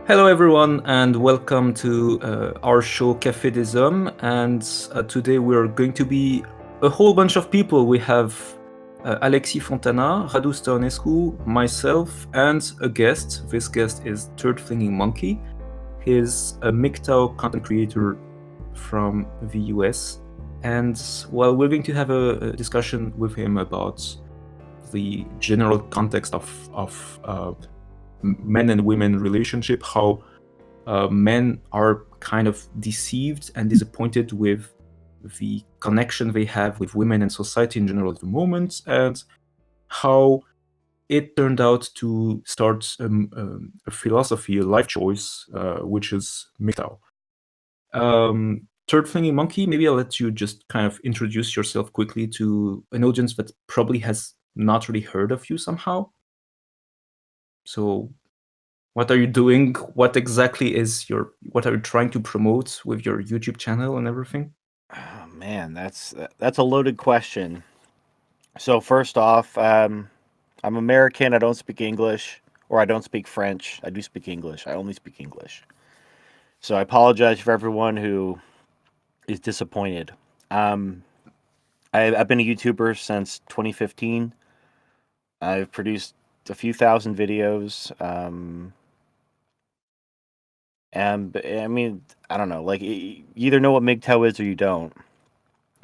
Hello, everyone, and welcome to our show Café des Hommes. And today we're going to be a whole bunch of people. We have Alexis Fontana, Radu Stoenescu, myself, and a guest. This guest is Turd Flinging Monkey. He's a MGTOW content creator from the US. And well, we're going to have a discussion with him about the general context of men and women relationship, how men are kind of deceived and disappointed with the connection they have with women and society in general at the moment, and how it turned out to start a philosophy, a life choice, which is MGTOW. Third Flinging Monkey, maybe I'll let you just kind of introduce yourself quickly to an audience that probably has not really heard of you somehow. So what are you doing? What exactly is what are you trying to promote with your YouTube channel and everything? Oh man, that's a loaded question. So first off, I'm American. I don't speak English, or I don't speak French. I do speak English. I only speak English. So I apologize for everyone who is disappointed. Um, I've been a YouTuber since 2015. I've produced a few thousand videos. And I mean, I don't know. Like, you either know what MGTOW is or you don't.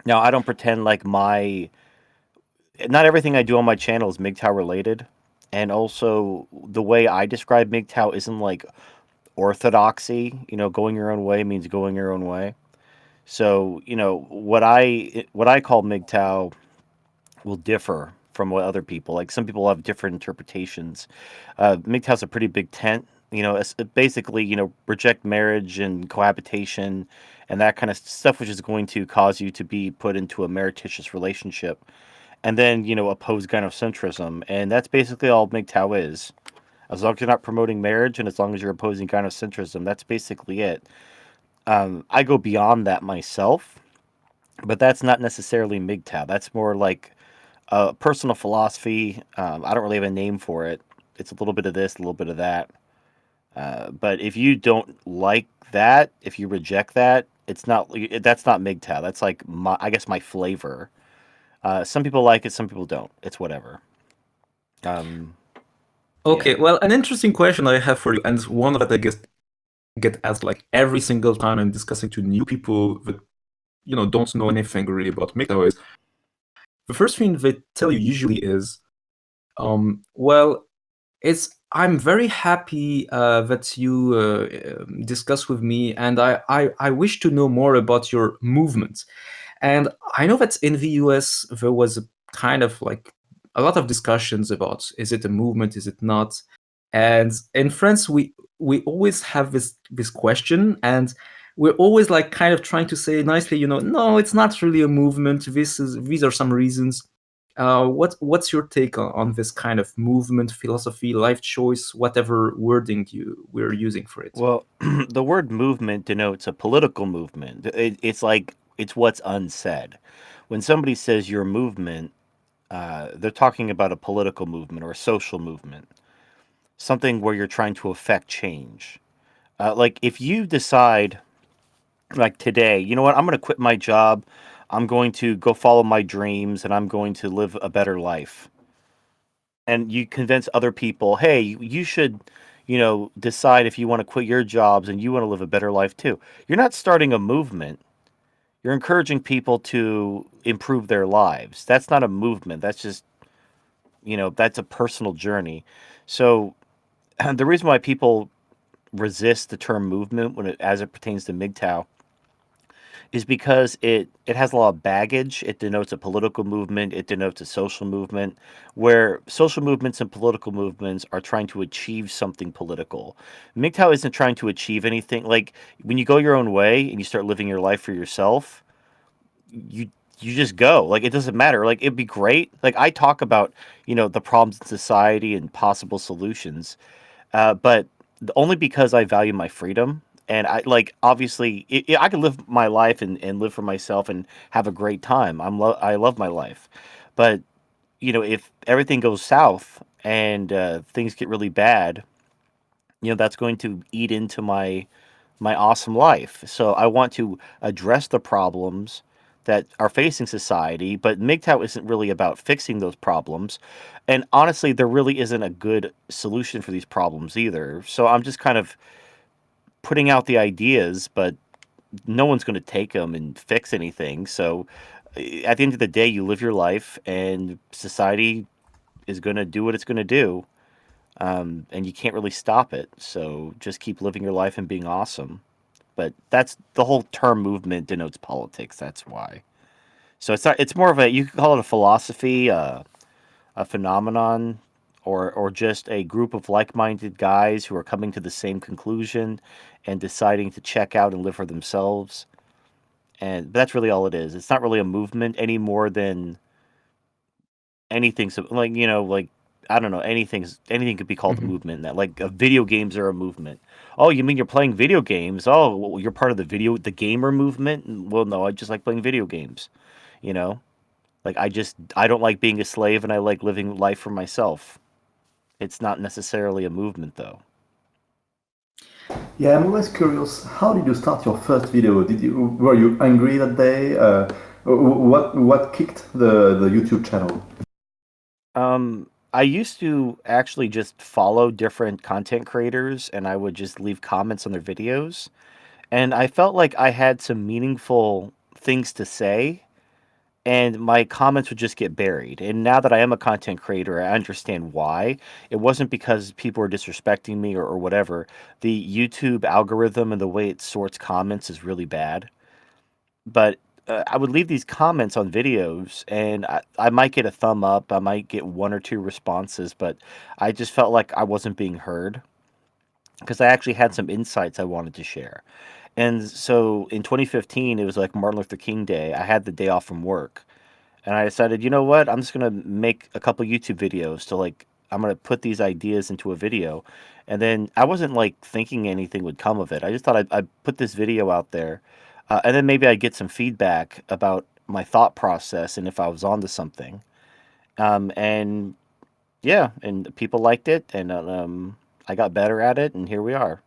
Now, I don't pretend like not everything I do on my channel is MGTOW related. And also, the way I describe MGTOW isn't like orthodoxy. Going your own way means going your own way. So, what I call MGTOW will differ from what other people like. Some people have different interpretations. MGTOW's a pretty big tent. It basically, reject marriage and cohabitation and that kind of stuff, which is going to cause you to be put into a meretricious relationship, and then oppose gynocentrism, and that's basically all MGTOW is. As long as you're not promoting marriage, and as long as you're opposing gynocentrism, that's basically it. I go beyond that myself, but that's not necessarily MGTOW. That's more like a personal philosophy. I don't really have a name for it. It's a little bit of this, a little bit of that. But if you don't like that, if you reject that, it's not. That's not MGTOW. That's like I guess my flavor. Some people like it, some people don't. It's whatever. Um, Okay, yeah. well, an interesting question I have for you, and one that I guess get asked like every single time I'm discussing to new people that don't know anything really about MGTOW is the first thing they tell you usually is, well, I'm very happy that you discuss with me, and I wish to know more about your movement. And I know that in the US there was a kind of like a lot of discussions about, is it a movement, is it not? And in France we always have this question, and we're always like kind of trying to say nicely, no, it's not really a movement. These are some reasons. What's your take on this kind of movement, philosophy, life choice, whatever wording we're using for it? Well, the word movement denotes a political movement. It's like it's what's unsaid. When somebody says your movement, they're talking about a political movement or a social movement, something where you're trying to affect change. Like if you decide, like today, you know what, I'm going to quit my job, I'm going to go follow my dreams, and I'm going to live a better life. And you convince other people, hey, you should, decide if you want to quit your jobs and you want to live a better life too. You're not starting a movement. You're encouraging people to improve their lives. That's not a movement. That's just, that's a personal journey. So the reason why people resist the term movement as it pertains to MGTOW is because it has a lot of baggage. It denotes a political movement. It denotes a social movement, where social movements and political movements are trying to achieve something political. MGTOW isn't trying to achieve anything. Like when you go your own way and you start living your life for yourself, you you just go. Like it doesn't matter. Like it'd be great. Like I talk about the problems in society and possible solutions, but only because I value my freedom. And I like obviously I can live my life and live for myself and have a great time. I love my life, but if everything goes south and things get really bad, that's going to eat into my awesome life. So I want to address the problems that are facing society, but MGTOW isn't really about fixing those problems. And honestly, there really isn't a good solution for these problems either. So I'm just kind of putting out the ideas, but no one's going to take them and fix anything. So at the end of the day, you live your life, and society is going to do what it's going to do. And you can't really stop it. So just keep living your life and being awesome. But that's the whole term movement denotes politics. That's why. So it's not. It's more of a, you could call it a philosophy, a phenomenon, or just a group of like-minded guys who are coming to the same conclusion and deciding to check out and live for themselves. And that's really all it is. It's not really a movement any more than anything. So like, like, I don't know, anything could be called a Hmm. movement. That, like, video games are a movement. Oh, you mean you're playing video games? Oh, well, you're part of the gamer movement? Well, no, I just like playing video games. You know, like, I don't like being a slave, and I like living life for myself. It's not necessarily a movement, though. Yeah, I'm always curious. How did you start your first video? Were you angry that day? What kicked the YouTube channel? I used to actually just follow different content creators, and I would just leave comments on their videos. And I felt like I had some meaningful things to say, and my comments would just get buried. And now that I am a content creator, I understand why. It wasn't because people were disrespecting me, or whatever. The YouTube algorithm and the way it sorts comments is really bad. But I would leave these comments on videos, and I might get a thumb up, I might get one or two responses, but I just felt like I wasn't being heard because I actually had some insights I wanted to share. And so in 2015, it was like Martin Luther King Day. I had the day off from work, and I decided, you know what? I'm just gonna make a couple YouTube videos to, like, I'm gonna put these ideas into a video. And then I wasn't like thinking anything would come of it. I just thought I'd put this video out there, and then maybe I'd get some feedback about my thought process and if I was onto something. And yeah, and people liked it, and I got better at it, and here we are.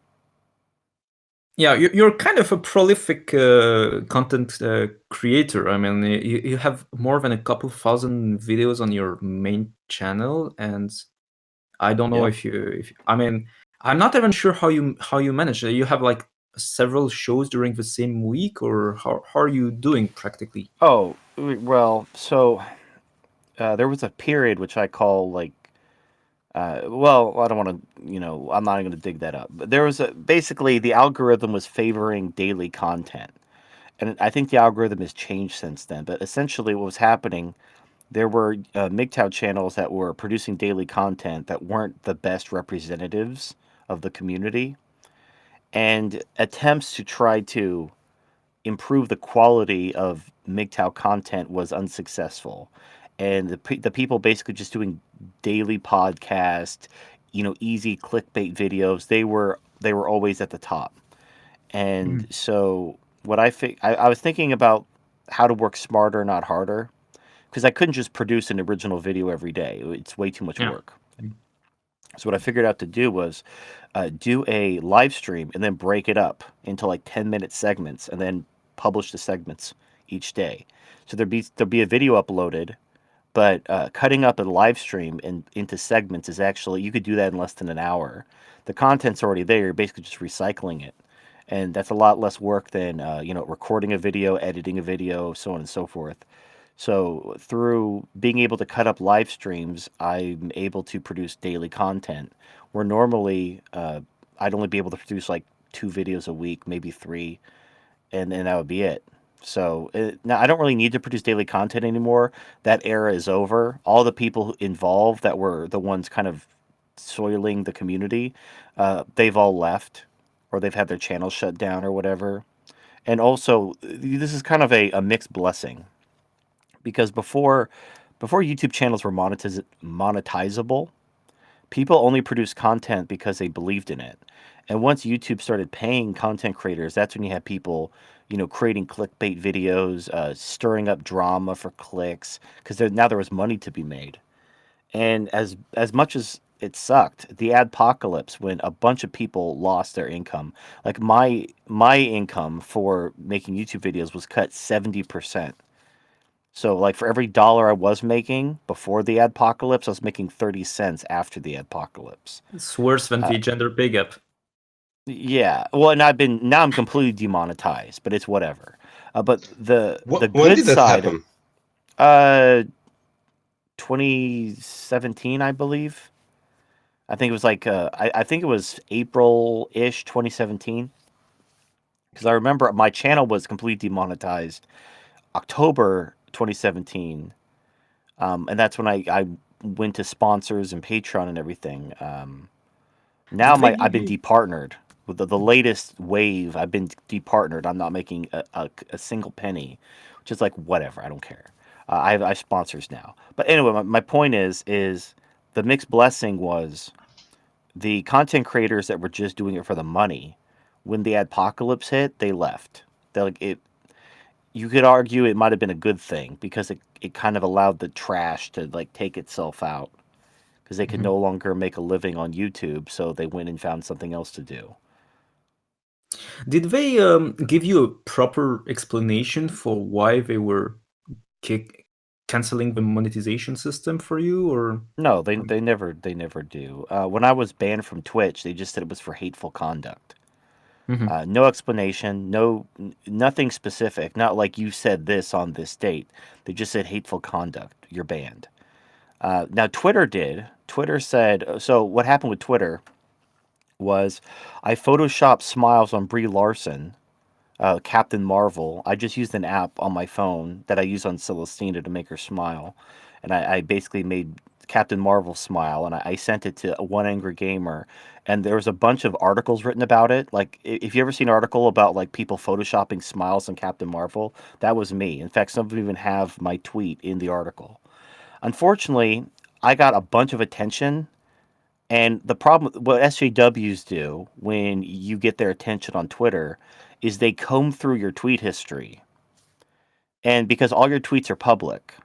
Yeah, you're kind of a prolific content creator. I mean, you have more than a couple thousand videos on your main channel, and I don't know Yep. if I mean, I'm not even sure how you manage it. You have like several shows during the same week, or how are you doing practically? Oh, well, so there was a period which I call, like, well, I don't want to, I'm not going to dig that up. But there was basically, the algorithm was favoring daily content. And I think the algorithm has changed since then. But essentially, what was happening, there were MGTOW channels that were producing daily content that weren't the best representatives of the community. And attempts to try to improve the quality of MGTOW content was unsuccessful. And the people basically just doing daily podcast, easy clickbait videos, they were always at the top. And Mhm. so what I was thinking about how to work smarter, not harder, because I couldn't just produce an original video every day. It's way too much Yeah. work. So what I figured out to do was do a live stream and then break it up into like 10-minute segments, and then publish the segments each day. So there'd be a video uploaded, but cutting up a live stream into segments is actually, you could do that in less than an hour. The content's already there. You're basically just recycling it. And that's a lot less work than recording a video, editing a video, so on and so forth. So through being able to cut up live streams, I'm able to produce daily content. Where normally I'd only be able to produce like 2 videos a week, maybe three, and then that would be it. So now I don't really need to produce daily content anymore. That era is over. All the people involved that were the ones kind of soiling the community, they've all left, or they've had their channels shut down or whatever. And also, this is kind of a mixed blessing, because before YouTube channels were monetizable, people only produced content because they believed in it. And once YouTube started paying content creators, that's when you had people, creating clickbait videos, stirring up drama for clicks, because now there was money to be made. And as much as it sucked. The adpocalypse, when a bunch of people lost their income. Like my income for making YouTube videos was cut 70%. So like for every dollar I was making before the adpocalypse, I was making 30 cents after the adpocalypse. It's worse than the gender pay gap. Yeah. Well, and now I'm completely demonetized, but it's whatever. But the When good did that side, happen? 2017, I believe. I think it was like I think it was April-ish 2017, because I remember my channel was completely demonetized October 2017, and that's when I went to sponsors and Patreon and everything. Now Did they I've give been you? departnered with the latest wave. I've been departnered. I'm not making a single penny, which is like whatever. I don't care. I have sponsors now. But anyway, my point is the mixed blessing was the content creators that were just doing it for the money. When the apocalypse hit, they left. They like it. You could argue it might have been a good thing because it kind of allowed the trash to like take itself out because they could Mhm. no longer make a living on YouTube, so they went and found something else to do. Did they give you a proper explanation for why they were canceling the monetization system for you, or? No, they never do. When I was banned from Twitch, they just said it was for hateful conduct. Mhm. No explanation, nothing specific. Not like you said this on this date. They just said hateful conduct. You're banned. Now Twitter did. Twitter said so. What happened with Twitter was I photoshopped smiles on Brie Larson, Captain Marvel. I just used an app on my phone that I use on Celestina to make her smile, and I basically made Captain Marvel smile, and I sent it to One Angry Gamer, and there was a bunch of articles written about it. Like, if you ever seen an article about like people photoshopping smiles on Captain Marvel, that was me. In fact, some of them even have my tweet in the article. Unfortunately, I got a bunch of attention. And the problem, what SJWs do when you get their attention on Twitter is they comb through your tweet history. And because all your tweets are public,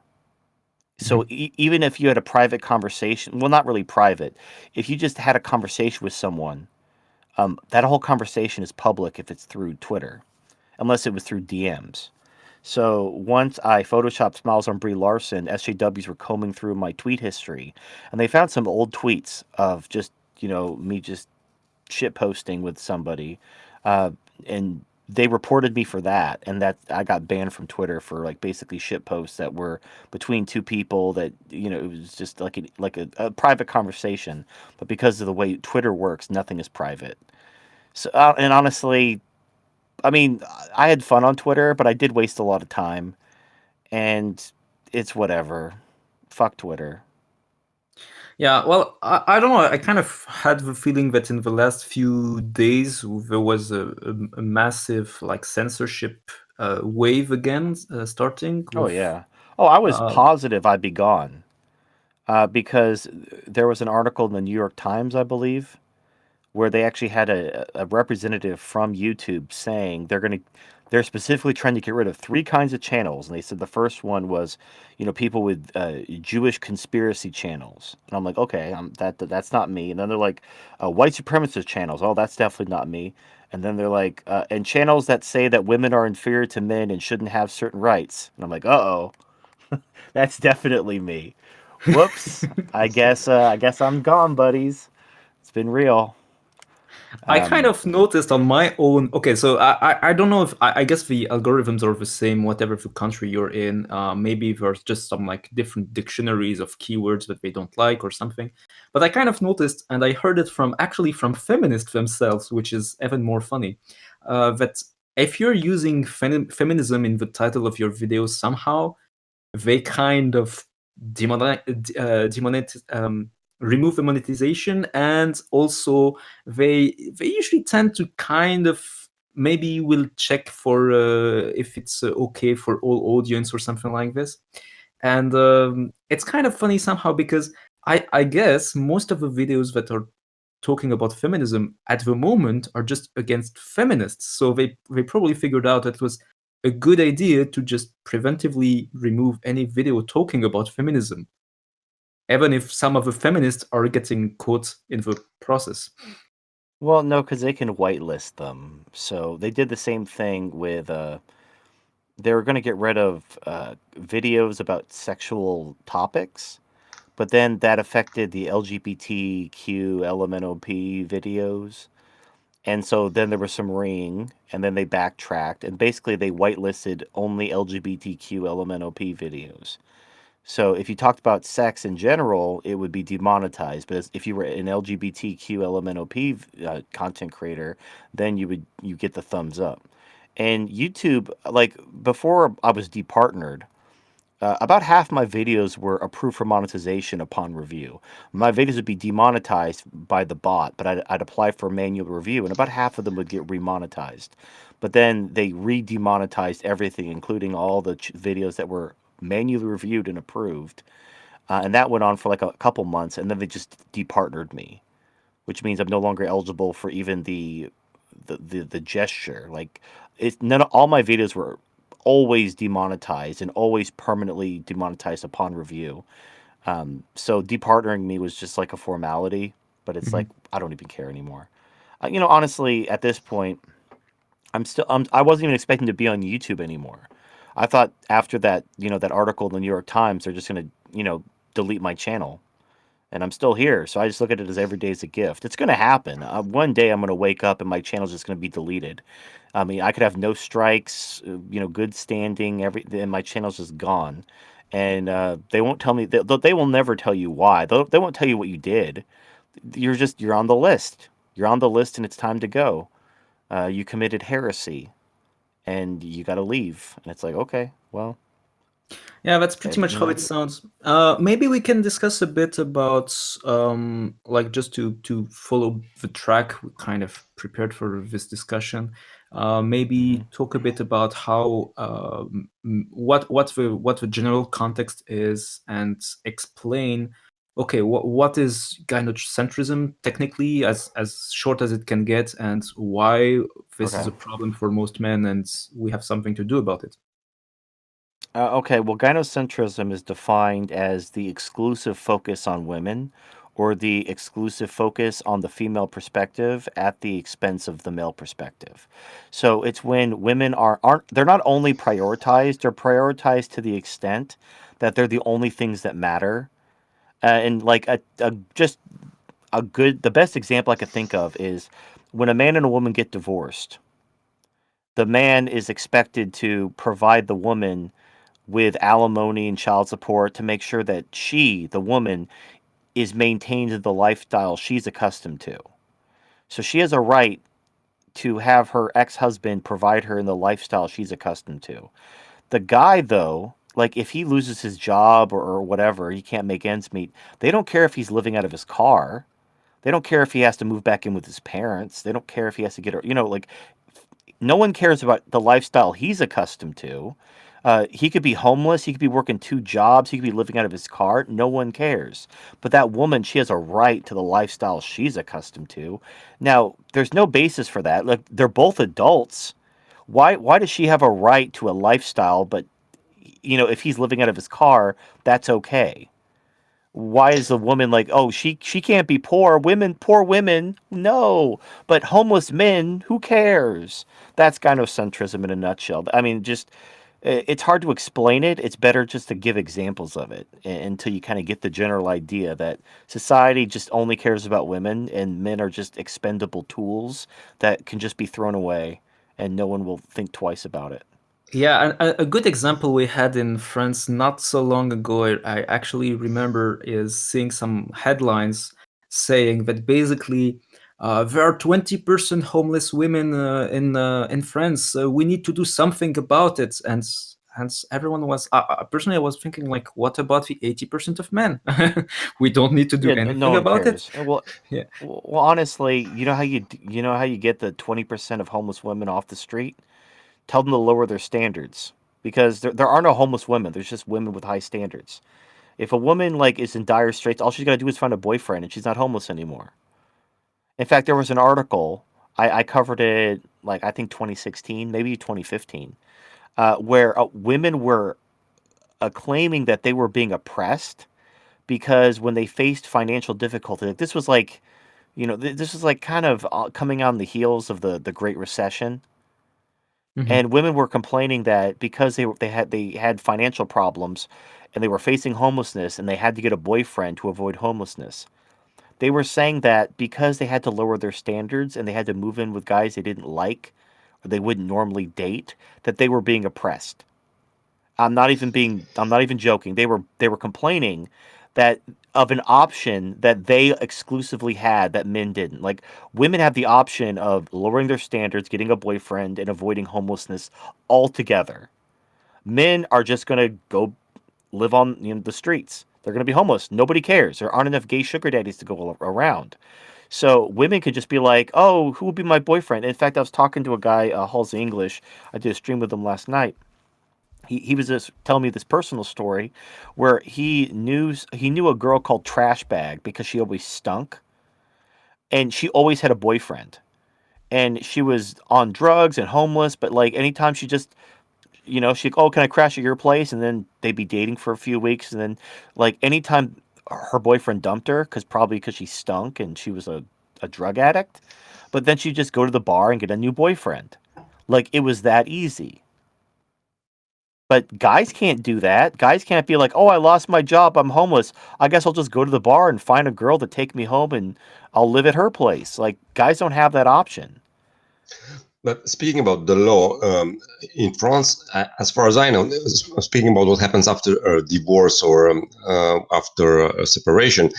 so Mhm. even if you had a private conversation, well, not really private, if you just had a conversation with someone, that whole conversation is public if it's through Twitter, unless it was through DMs. So once I photoshopped smiles on Brie Larson, SJWs were combing through my tweet history, and they found some old tweets of just me just shit posting with somebody, uh, and they reported me for that, and that I got banned from Twitter for like basically shit posts that were between two people that it was just like a private conversation, but because of the way Twitter works, nothing is private. So and honestly, I mean, I had fun on Twitter, but I did waste a lot of time, and it's whatever. Fuck Twitter. Yeah, well, I don't know. I kind of had the feeling that in the last few days there was a massive like censorship wave again starting Oh with. yeah. Oh, I was Uh, positive I'd be gone. Because there was an article in the New York Times, I believe, where they actually had a representative from YouTube saying they're specifically trying to get rid of three kinds of channels, and they said the first one was, people with Jewish conspiracy channels, and I'm like, okay, that's not me. And then they're like, white supremacist channels, oh, that's definitely not me. And then they're like, and channels that say that women are inferior to men and shouldn't have certain rights, and I'm like, uh-oh, that's definitely me. Whoops. I guess I'm gone, buddies. It's been real. I kind of noticed on my own. Okay, so I don't know if I guess the algorithms are the same whatever the country you're in. Maybe there's just some like different dictionaries of keywords that they don't like or something. But I kind of noticed, and I heard it from actually from feminists themselves, which is even more funny, that if you're using feminism in the title of your video somehow, they kind of remove the monetization, and also they usually tend to kind of maybe will check for if it's okay for all audience or something like this. And it's kind of funny somehow because I guess most of the videos that are talking about feminism at the moment are just against feminists. So they probably figured out that it was a good idea to just preventively remove any video talking about feminism. even if some of the feminists are getting caught in the process. Well, no, because they can whitelist them. So they did the same thing with. They were going to get rid of videos about sexual topics, but then that affected the LGBTQ LMNOP videos. And so then there was some ring, and then they backtracked, and basically they whitelisted only LGBTQ LMNOP videos. So if you talked about sex in general, it would be demonetized. But if you were an LGBTQ LMNOP content creator, then you get the thumbs up. And YouTube, like before I was departnered, about half my videos were approved for monetization upon review. My videos would be demonetized by the bot, but I'd apply for manual review, and about half of them would get remonetized. But then they re-demonetized everything, including all the videos that were manually reviewed and approved. And that went on for like a couple months, and then they just departnered me, which means I'm no longer eligible for even the gesture. Like all my videos were always demonetized and always permanently demonetized upon review. So departnering me was just like a formality, but it's like I don't even care anymore. Honestly, at this point, I wasn't even expecting to be on YouTube anymore. I thought after that article in the New York Times, they're just gonna, delete my channel, and I'm still here. So I just look at it as every day is a gift. It's gonna happen. One day I'm gonna wake up and my channel's just gonna be deleted. I mean, I could have no strikes, good standing, and my channel's just gone. And they won't tell me. They will never tell you why. They won't tell you what you did. You're on the list. You're on the list, and it's time to go. You committed heresy, and you got to leave. And it's like, okay, well, Yeah, that's pretty much how it sounds. Maybe we can discuss a bit about, like, just to follow the track we kind of prepared for this discussion. Maybe talk a bit about how what the general context is, and explain. Okay, what is gynocentrism technically, as short as it can get, and why this is a problem for most men, and we have something to do about it. Okay, well, gynocentrism is defined as the exclusive focus on women or the exclusive focus on the female perspective at the expense of the male perspective. So it's when women they're not only prioritized, they're prioritized to the extent that they're the only things that matter. And like the best example I could think of is when a man and a woman get divorced, the man is expected to provide the woman with alimony and child support to make sure that she, the woman, is maintained in the lifestyle she's accustomed to. So she has a right to have her ex-husband provide her in the lifestyle she's accustomed to. The guy, though, like if he loses his job or whatever, he can't make ends meet, they don't care if he's living out of his car. They don't care if he has to move back in with his parents. They don't care if he has to like no one cares about the lifestyle he's accustomed to. He could be homeless. He could be working 2 jobs. He could be living out of his car. No one cares. But that woman, she has a right to the lifestyle she's accustomed to. Now, there's no basis for that. Like, they're both adults. Why does she have a right to a lifestyle, but, if he's living out of his car, that's okay? Why is a woman like, oh, she can't be poor? Poor women, no. But homeless men, who cares? That's gynocentrism in a nutshell. I mean, just it's hard to explain it. It's better just to give examples of it until you kind of get the general idea that society just only cares about women, and men are just expendable tools that can just be thrown away, and no one will think twice about it. Yeah, a good example we had in France not so long ago, I actually remember, is seeing some headlines saying that basically there are 20% homeless women in France. We need to do something about it, and everyone was. Personally, I was thinking, like, what about the 80% of men? We don't need to do Yeah, no anything one about cares. it. Well, Yeah. well, honestly, you know how you get the 20% of homeless women off the street? Tell them to lower their standards, because there are no homeless women. There's just women with high standards. If a woman like is in dire straits, all she's got to do is find a boyfriend, and she's not homeless anymore. In fact, there was an article I covered it, like I think 2016, maybe 2015, where women were claiming that they were being oppressed because when they faced financial difficulty, like this was like, this was like kind of coming on the heels of the Great Recession, and women were complaining that because they had financial problems, and they were facing homelessness, and they had to get a boyfriend to avoid homelessness. They were saying that because they had to lower their standards and they had to move in with guys they didn't like or they wouldn't normally date, that they were being oppressed. I'm not even joking. They were complaining that of an option that they exclusively had that men didn't. Like women have the option of lowering their standards, getting a boyfriend, and avoiding homelessness altogether. Men are just going to go live on the streets. They're going to be homeless. Nobody cares. There aren't enough gay sugar daddies to go around. So women could just be like, "Oh, who will be my boyfriend?" In fact, I was talking to a guy, Halsey English. I did a stream with him last night. He was just telling me this personal story where he knew a girl called Trash Bag because she always stunk, and she always had a boyfriend, and she was on drugs and homeless. But like anytime she just she'd, "Oh, can I crash at your place?" And then they'd be dating for a few weeks. And then, like, anytime her boyfriend dumped her, probably because she stunk and she was a drug addict, but then she'd just go to the bar and get a new boyfriend. Like, it was that easy. But guys can't do that. Guys can't be like, "Oh, I lost my job. I'm homeless. I guess I'll just go to the bar and find a girl to take me home and I'll live at her place." Like, guys don't have that option. But speaking about the law in France, as far as I know, speaking about what happens after a divorce or after a separation,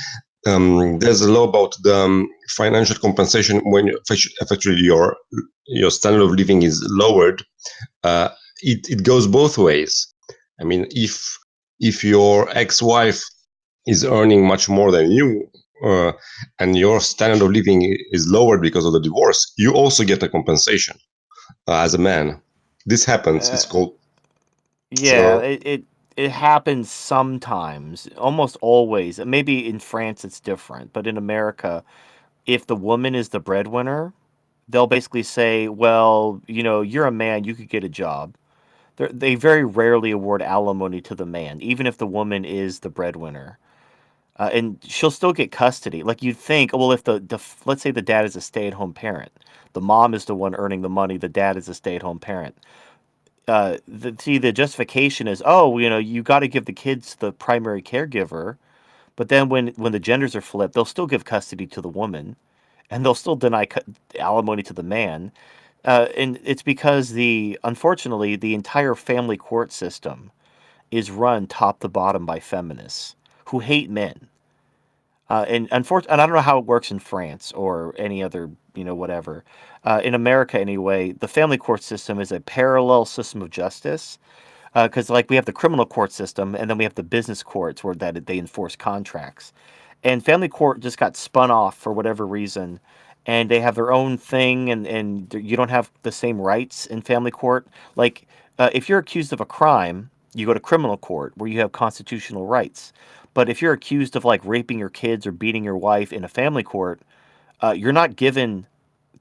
there's a law about the financial compensation when effectively your standard of living is lowered. It goes both ways. I mean, if your ex-wife is earning much more than you, and your standard of living is lowered because of the divorce, you also get a compensation as a man. This happens. It's called. Yeah, it happens sometimes, almost always. Maybe in France it's different, but in America, if the woman is the breadwinner, they'll basically say, "Well, you're a man, you could get a job." They very rarely award alimony to the man, even if the woman is the breadwinner. And she'll still get custody. Like you'd think, well, if let's say the dad is a stay-at-home parent, the mom is the one earning the money, the dad is a stay-at-home parent. The justification is, oh, you got to give the kids the primary caregiver, but then when the genders are flipped, they'll still give custody to the woman, and they'll still deny alimony to the man. And it's because unfortunately, the entire family court system is run top to bottom by feminists who hate men. And unfortunately, I don't know how it works in France or any other, whatever. In America, anyway, the family court system is a parallel system of justice. Because, like, we have the criminal court system, and then we have the business courts where they enforce contracts. And family court just got spun off for whatever reason, and they have their own thing, and you don't have the same rights in family court. Like, if you're accused of a crime, you go to criminal court where you have constitutional rights. But if you're accused of like raping your kids or beating your wife in a family court, you're not given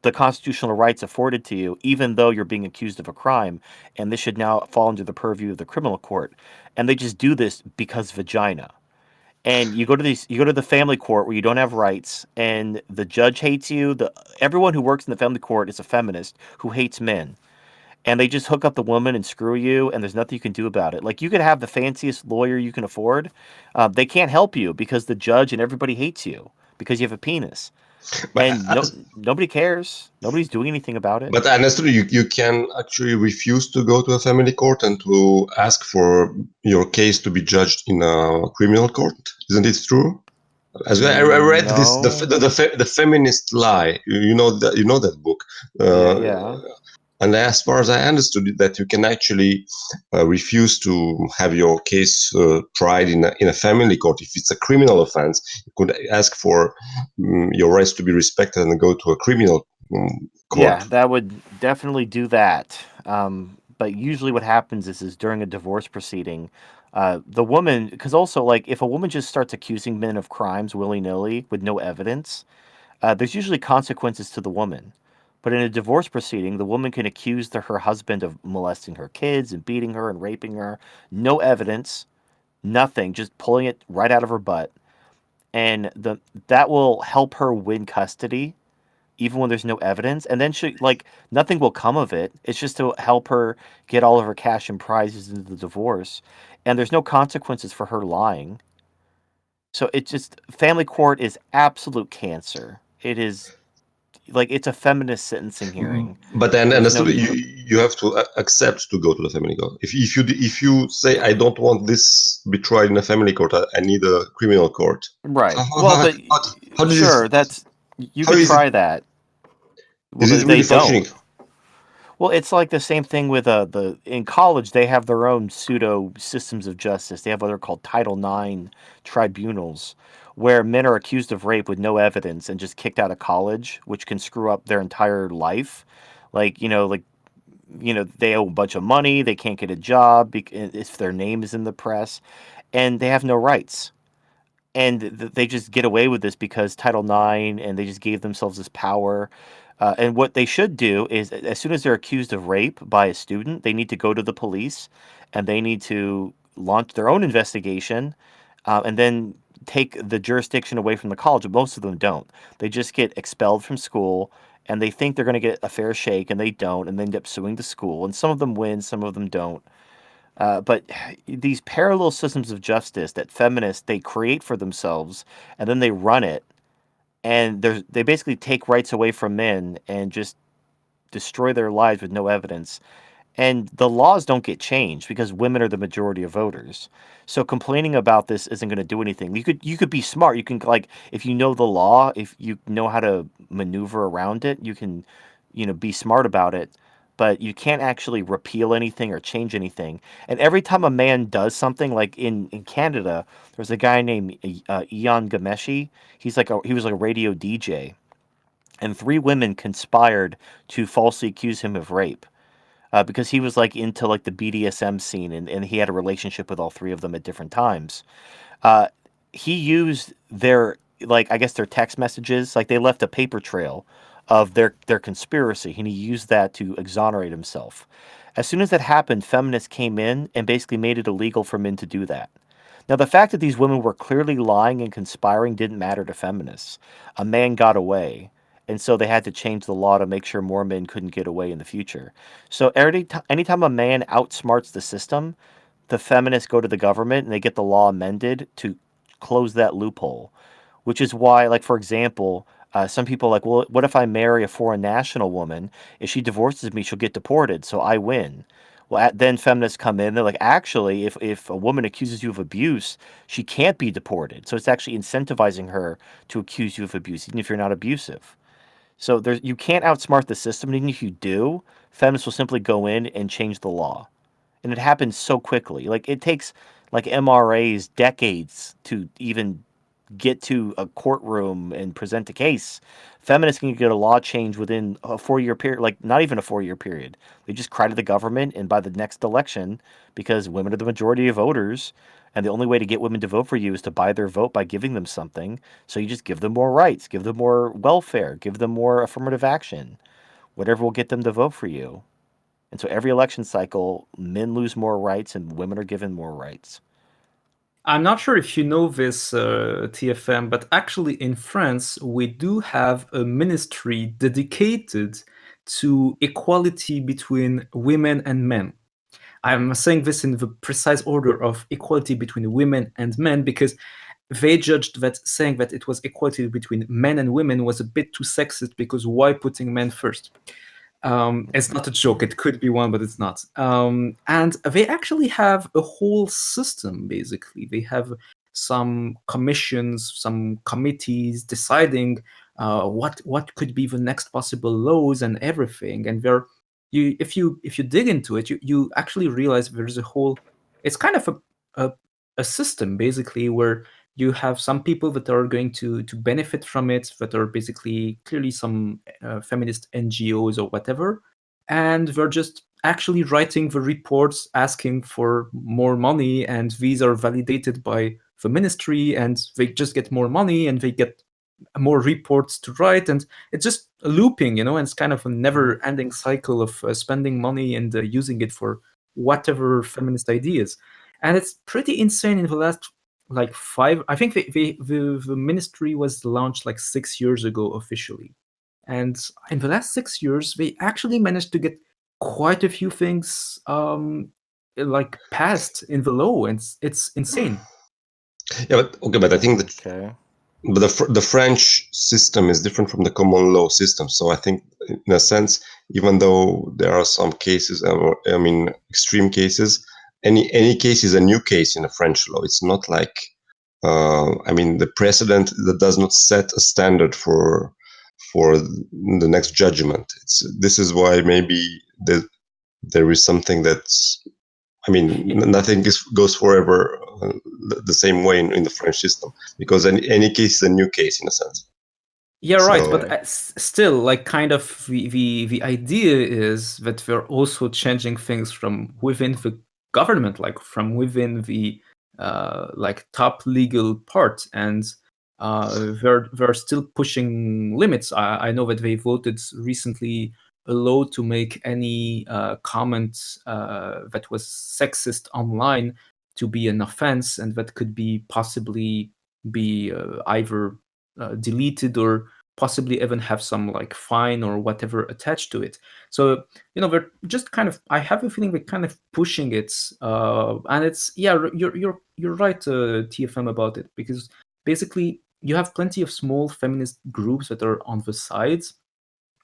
the constitutional rights afforded to you, even though you're being accused of a crime. And this should now fall under the purview of the criminal court. And they just do this because vagina. And you go to the family court where you don't have rights, and the judge hates you. Everyone who works in the family court is a feminist who hates men, and they just hook up the woman and screw you, and there's nothing you can do about it. Like, you could have the fanciest lawyer you can afford. They can't help you because the judge and everybody hates you because you have a penis. But And nobody cares. Nobody's doing anything about it. but honestly, you can actually refuse to go to a family court and to ask for your case to be judged in a criminal court. Isn't it true? As I read this, No. the Feminist Lie. You know that book. Yeah, Uh, yeah. And as far as I understood it, that you can actually refuse to have your case tried in a family court. If it's a criminal offense, you could ask for your rights to be respected and go to a criminal court. Yeah, that would definitely do that. But usually what happens is during a divorce proceeding, the woman, because also, like, if a woman just starts accusing men of crimes willy-nilly with no evidence, there's usually consequences to the woman. But in a divorce proceeding, the woman can accuse her husband of molesting her kids and beating her and raping her. No evidence, Nothing, just pulling it right out of her butt. And that will help her win custody even when there's no evidence, and then nothing will come of it. It's just to help her get all of her cash and prizes into the divorce, and there's no consequences for her lying. So it's just family court is absolute cancer. It is like it's a feminist sentencing hearing. But then, and There's still, no you have to accept to go to the family court. If you say I don't want this be tried in a family court, I need a criminal court. right. How, Well, how, but how, how does sure, this? you How could is it? try that. Well, Is it they really functioning? don't. Well, it's like the same thing with in college they have their own pseudo systems of justice. They have what are called Title IX tribunals, where men are accused of rape with no evidence and just kicked out of college, which can screw up their entire life. They owe a bunch of money, they can't get a job if their name is in the press, and they have no rights. And they just get away with this because Title IX, and they just gave themselves this power. And what they should do is, as soon as they're accused of rape by a student, they need to go to the police, and they need to launch their own investigation, and then take the jurisdiction away from the college. But most of them don't. They just get expelled from school, and they think they're going to get a fair shake, and they don't, and they end up suing the school. And some of them win, some of them don't. But these parallel systems of justice that feminists they create for themselves, and then they run it, and they basically take rights away from men and just destroy their lives with no evidence. And the laws don't get changed because women are the majority of voters. So complaining about this isn't going to do anything. You could be smart. You can, like, if you know the law, if you know how to maneuver around it, you can, be smart about it. But you can't actually repeal anything or change anything. And every time a man does something, like in Canada, there's a guy named Ian Gameshi. He was like a radio DJ, and three women conspired to falsely accuse him of rape, because he was like into like the BDSM scene, and he had a relationship with all three of them at different times. Uh, he used their, like, I guess their text messages, like they left a paper trail of their conspiracy, and he used that to exonerate himself. As soon as that happened, feminists came in and basically made it illegal for men to do that. Now, the fact that these women were clearly lying and conspiring didn't matter to feminists. A man got away, and so they had to change the law to make sure more men couldn't get away in the future. So anytime a man outsmarts the system, the feminists go to the government and they get the law amended to close that loophole. Which is why, like, for example, some people are like, well, what if I marry a foreign national woman? If she divorces me, she'll get deported, so I win. Well, then feminists come in. They're like, actually, if a woman accuses you of abuse, she can't be deported. So it's actually incentivizing her to accuse you of abuse, even if you're not abusive. So you can't outsmart the system. And even if you do, feminists will simply go in and change the law. And it happens so quickly. Like, it takes like MRAs decades to even get to a courtroom and present a case. Feminists can get a law change within a 4-year period, like not even a 4-year period. They just cry to the government, and by the next election, because women are the majority of voters, and the only way to get women to vote for you is to buy their vote by giving them something. So you just give them more rights, give them more welfare, give them more affirmative action, whatever will get them to vote for you. And so every election cycle, men lose more rights and women are given more rights. I'm not sure if you know this, TFM, but actually in France, we do have a ministry dedicated to equality between women and men. I'm saying this in the precise order of equality between women and men because they judged that saying that it was equality between men and women was a bit too sexist because why putting men first? It's not a joke. It could be one, but it's not. And they actually have a whole system, basically. They have some commissions, some committees deciding what could be the next possible laws and everything. And if you dig into it, you actually realize there's a whole. It's kind of a system, basically, where you have some people that are going to benefit from it, that are basically clearly some feminist NGOs or whatever, and they're just actually writing the reports asking for more money, and these are validated by the ministry, and they just get more money, and they get more reports to write, and it's just a looping, and it's kind of a never-ending cycle of spending money and using it for whatever feminist ideas. and it's pretty insane. In the last like 5, I think the ministry was launched like 6 years ago officially, and in the last 6 years they actually managed to get quite a few things like passed in the law, and it's insane. Yeah, but I think that Okay. but the French system is different from the common law system. So I think, in a sense, even though there are some cases, I mean, extreme cases, any case is a new case in the French law. It's not like, I mean, the precedent that does not set a standard for the next judgment. This is why maybe there is something that's, I mean, nothing goes forever the same way in the French system, because any case is a new case in a sense. Yeah, right. So- But still, like, kind of the idea is that they're also changing things from within the government, like from within the like top legal part, and they're still pushing limits. I know that they voted recently a law to make any comment that was sexist online to be an offense, and that could be possibly be either deleted or possibly even have some like fine or whatever attached to it. So they're just kind of, I have a feeling they're kind of pushing it, and it's, yeah, you're right, TFM, about it, because basically you have plenty of small feminist groups that are on the sides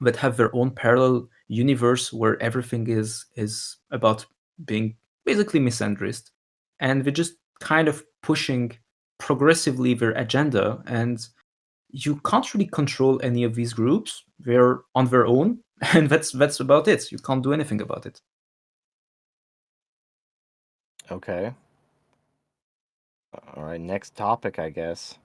that have their own parallel universe where everything is about being basically misandrist, and they're just kind of pushing progressively their agenda, and you can't really control any of these groups. They're on their own, and that's about it. You can't do anything about it. Okay. All right, next topic, I guess.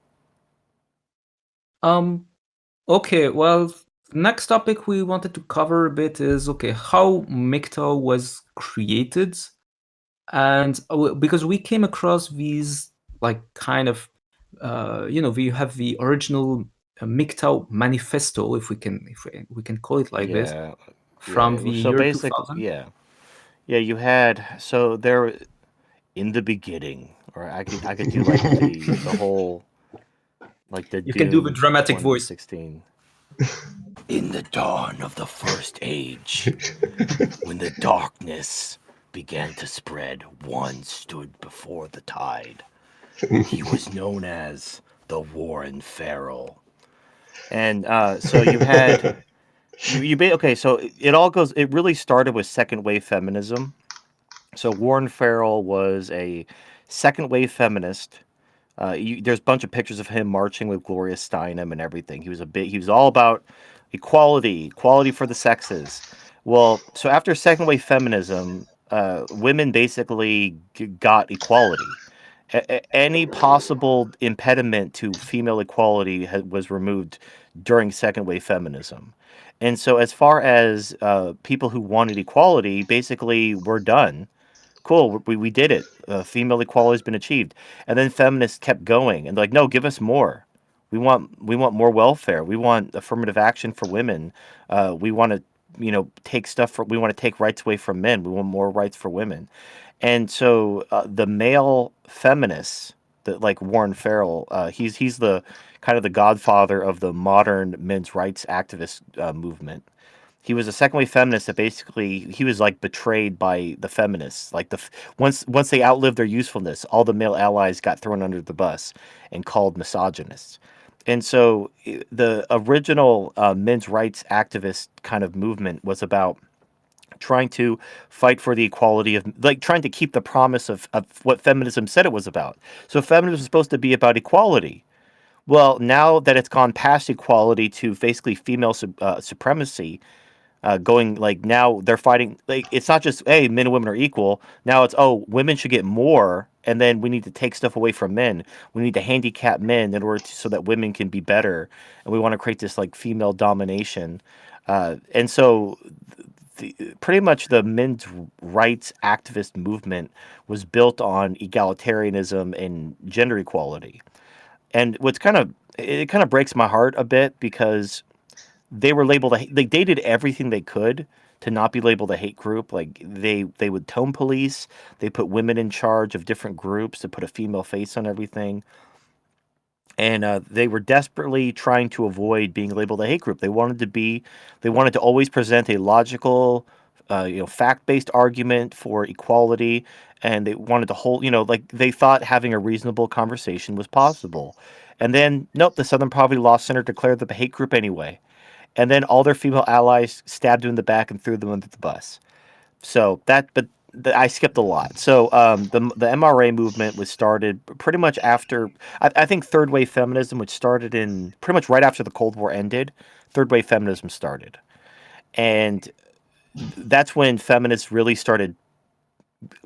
Okay, well, next topic we wanted to cover a bit is, okay, how MGTOW was created, and because we came across these like kind of we have the original MGTOW manifesto, if we can call it like this, Yeah. from Yeah. the So year basically, 2000. yeah. Yeah, you had, so there in the beginning, or I could do like the whole, like the You can do the doomed dramatic voice. 2016. In the dawn of the first age, when the darkness began to spread, one stood before the tide. He was known as the Warren Farrel. And so you had okay, so it really started with second wave feminism. So Warren Farrell was a second wave feminist. There's a bunch of pictures of him marching with Gloria Steinem and everything. He was all about equality for the sexes. Well, so after second wave feminism, women basically got equality. Any possible impediment to female equality was removed during second wave feminism. And so, as far as people who wanted equality, basically, we're done. Cool, we did it. Female equality has been achieved. And then feminists kept going and like, no, give us more. We want more welfare. We want affirmative action for women. We want to we want to take rights away from men. We want more rights for women. And so the male feminists, that like Warren Farrell, he's the kind of the godfather of the modern men's rights activist movement. He was a second wave feminist that basically he was like betrayed by the feminists. Like once they outlived their usefulness, all the male allies got thrown under the bus and called misogynists. And so the original men's rights activist kind of movement was about trying to fight for the equality of, like, trying to keep the promise of what feminism said it was about. So feminism was supposed to be about equality. Well, now that it's gone past equality to basically female supremacy, going like now they're fighting, like, it's not just, hey, men and women are equal. Now it's, oh, women should get more, and then we need to take stuff away from men. We need to handicap men in order so that women can be better, and we want to create this like female domination. And so pretty much the men's rights activist movement was built on egalitarianism and gender equality. And it kind of breaks my heart a bit because they were labeled like they did everything they could to not be labeled a hate group. Like they would tone police, they put women in charge of different groups to put a female face on everything. And they were desperately trying to avoid being labeled a hate group. They wanted to always present a logical, fact-based argument for equality, and they wanted to hold, like they thought having a reasonable conversation was possible. And then, nope, the Southern Poverty Law Center declared them a hate group anyway. And then all their female allies stabbed them in the back and threw them under the bus. So I skipped a lot. So the MRA movement was started pretty much after, I think third wave feminism, which started in pretty much right after the Cold War ended, third wave feminism started. And that's when feminists really started,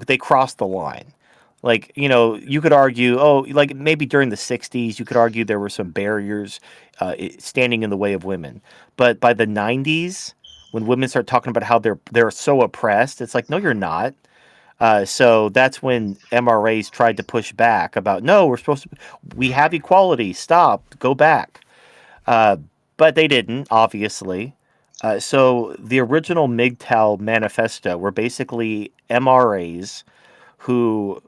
they crossed the line. Like, you could argue, like maybe during the 60s, you could argue there were some barriers standing in the way of women. But by the 90s, when women start talking about how they're so oppressed, it's like, no, you're not. So that's when MRAs tried to push back about, no, we have equality, stop, go back. But they didn't, obviously. So the original MGTOW manifesto were basically MRAs who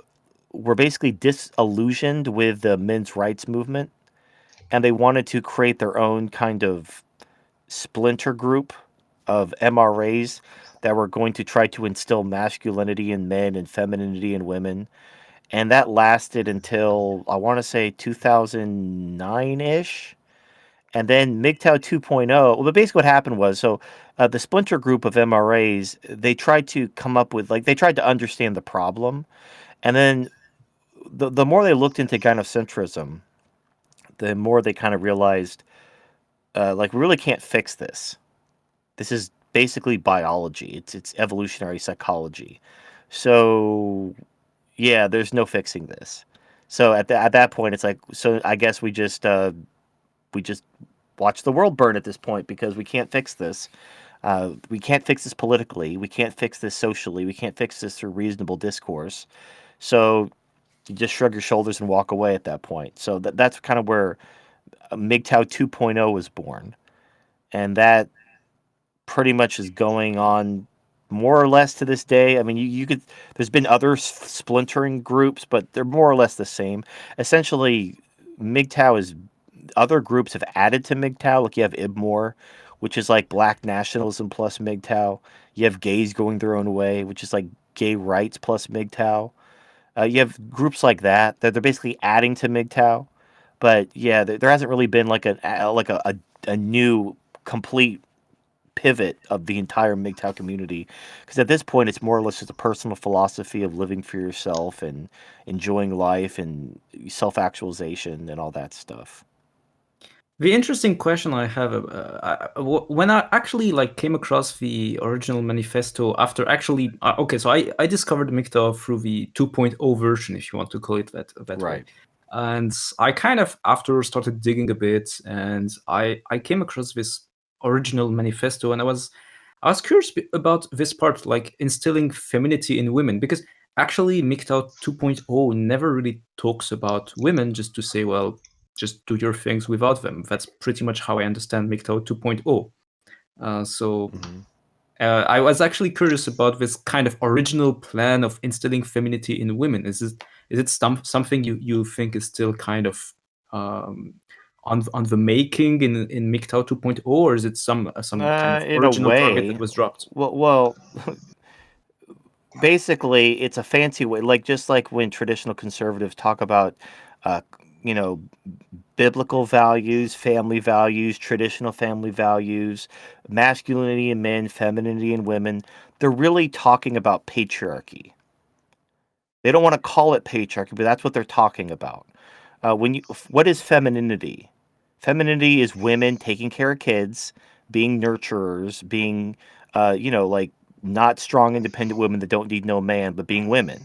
were basically disillusioned with the men's rights movement, and they wanted to create their own kind of splinter group of MRAs that were going to try to instill masculinity in men and femininity in women. And that lasted until, I want to say, 2009-ish. And then MGTOW 2.0, well, but basically what happened was, the splinter group of MRAs, they tried to come up with, like, they tried to understand the problem. And then the more they looked into gynocentrism, the more they kind of realized, like, we really can't fix this. This is basically biology. It's evolutionary psychology. So, yeah, there's no fixing this. So at that point, it's like, so I guess we just watch the world burn at this point because we can't fix this. We can't fix this politically. We can't fix this socially. We can't fix this through reasonable discourse. So you just shrug your shoulders and walk away at that point. So that's kind of where MGTOW 2.0 was born. And that pretty much is going on more or less to this day. I mean, you could, there's been other splintering groups, but they're more or less the same. Essentially, MGTOW is, other groups have added to MGTOW. Like you have IBMOR, which is like black nationalism plus MGTOW. You have gays going their own way, which is like gay rights plus MGTOW. You have groups like that they're basically adding to MGTOW. But yeah, there hasn't really been like a new complete pivot of the entire MGTOW community, because at this point it's more or less just a personal philosophy of living for yourself and enjoying life and self-actualization and all that stuff. The interesting question I have, when I actually like came across the original manifesto after actually, okay, so I discovered MGTOW through the 2.0 version, if you want to call it that Right. way. And I kind of after started digging a bit, and I came across this original manifesto, and I was curious about this part, like instilling femininity in women, because actually MGTOW 2.0 never really talks about women, just to say, well, just do your things without them. That's pretty much how I understand MGTOW 2.0. So I was actually curious about this kind of original plan of instilling femininity in women. Is it something you think is still kind of on the making in MGTOW 2.0, or is it some kind of In original a target way, that was dropped? well, basically, it's a fancy way, like just like when traditional conservatives talk about, uh, you know, biblical values, family values, traditional family values, masculinity in men, femininity in women. They're really talking about patriarchy. They don't want to call it patriarchy, but that's what they're talking about. What is femininity? Femininity is women taking care of kids, being nurturers, being, like not strong, independent women that don't need no man, but being women.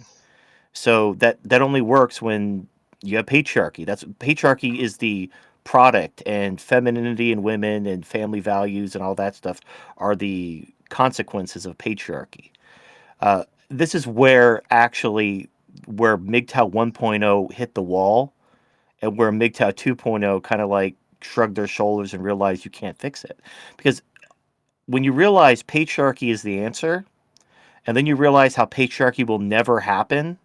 So that only works when you have patriarchy. Patriarchy is the product, and femininity and women and family values and all that stuff are the consequences of patriarchy. This is where MGTOW 1.0 hit the wall, and where MGTOW 2.0 kind of like shrug their shoulders and realize you can't fix it. Because when you realize patriarchy is the answer, and then you realize how patriarchy will never happen,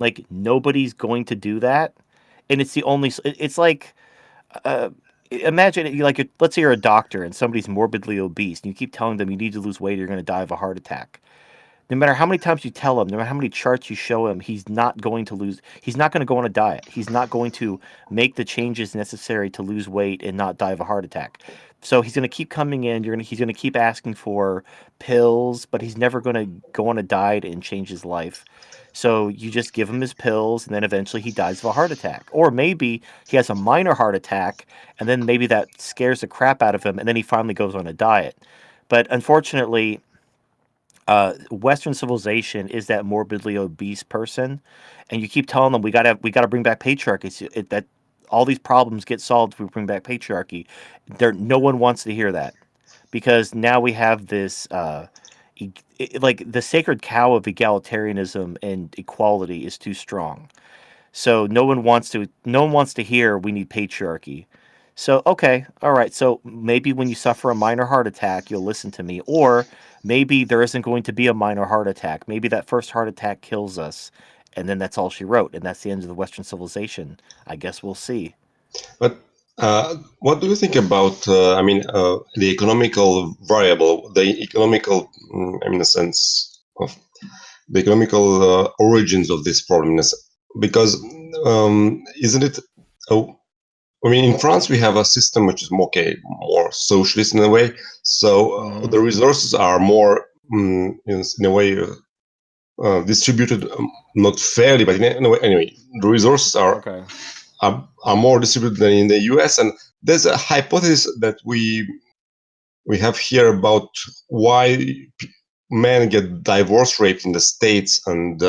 like nobody's going to do that, and it's the only. It's like, imagine like let's say you're a doctor and somebody's morbidly obese, and you keep telling them you need to lose weight or you're going to die of a heart attack. No matter how many times you tell him, no matter how many charts you show him, he's not going to lose. He's not going to go on a diet. He's not going to make the changes necessary to lose weight and not die of a heart attack. So he's going to keep coming in. He's going to keep asking for pills, but he's never going to go on a diet and change his life. So you just give him his pills, and then eventually he dies of a heart attack. Or maybe he has a minor heart attack, and then maybe that scares the crap out of him, and then he finally goes on a diet. But unfortunately, Western civilization is that morbidly obese person, and you keep telling them we gotta bring back patriarchy. That all these problems get solved if we bring back patriarchy. No one wants to hear that, because now we have this like the sacred cow of egalitarianism and equality is too strong. So no one wants to hear we need patriarchy. So, okay, all right. So maybe when you suffer a minor heart attack, you'll listen to me. Or maybe there isn't going to be a minor heart attack. Maybe that first heart attack kills us. And then that's all she wrote. And that's the end of the Western civilization. I guess we'll see. But what do you think about, the economical variable, the economical, in a sense of the economical origins of this problem? Because isn't it? Oh, I mean, in France, we have a system which is more socialist in a way. So the resources are more, in a way, distributed, not fairly, but in a way, anyway, the resources are more distributed than in the US. And there's a hypothesis that we have here about why men get divorce raped in the States, and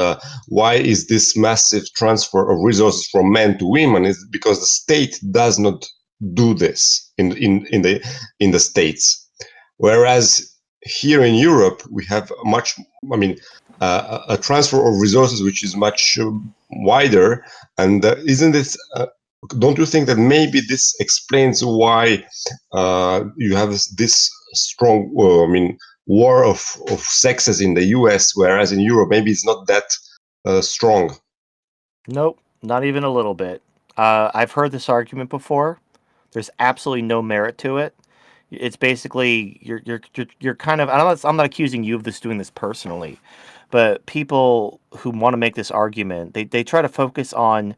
why is this massive transfer of resources from men to women? Is because the state does not do this in the States, whereas here in Europe we have a transfer of resources which is much wider. And isn't it? Don't you think that maybe this explains why you have this strong, war of sexes in the US, whereas in Europe maybe it's not that strong? Nope, not even a little bit. I've heard this argument before. There's absolutely no merit to it. It's basically you're kind of. I'm not accusing you of doing this personally, but people who want to make this argument, they try to focus on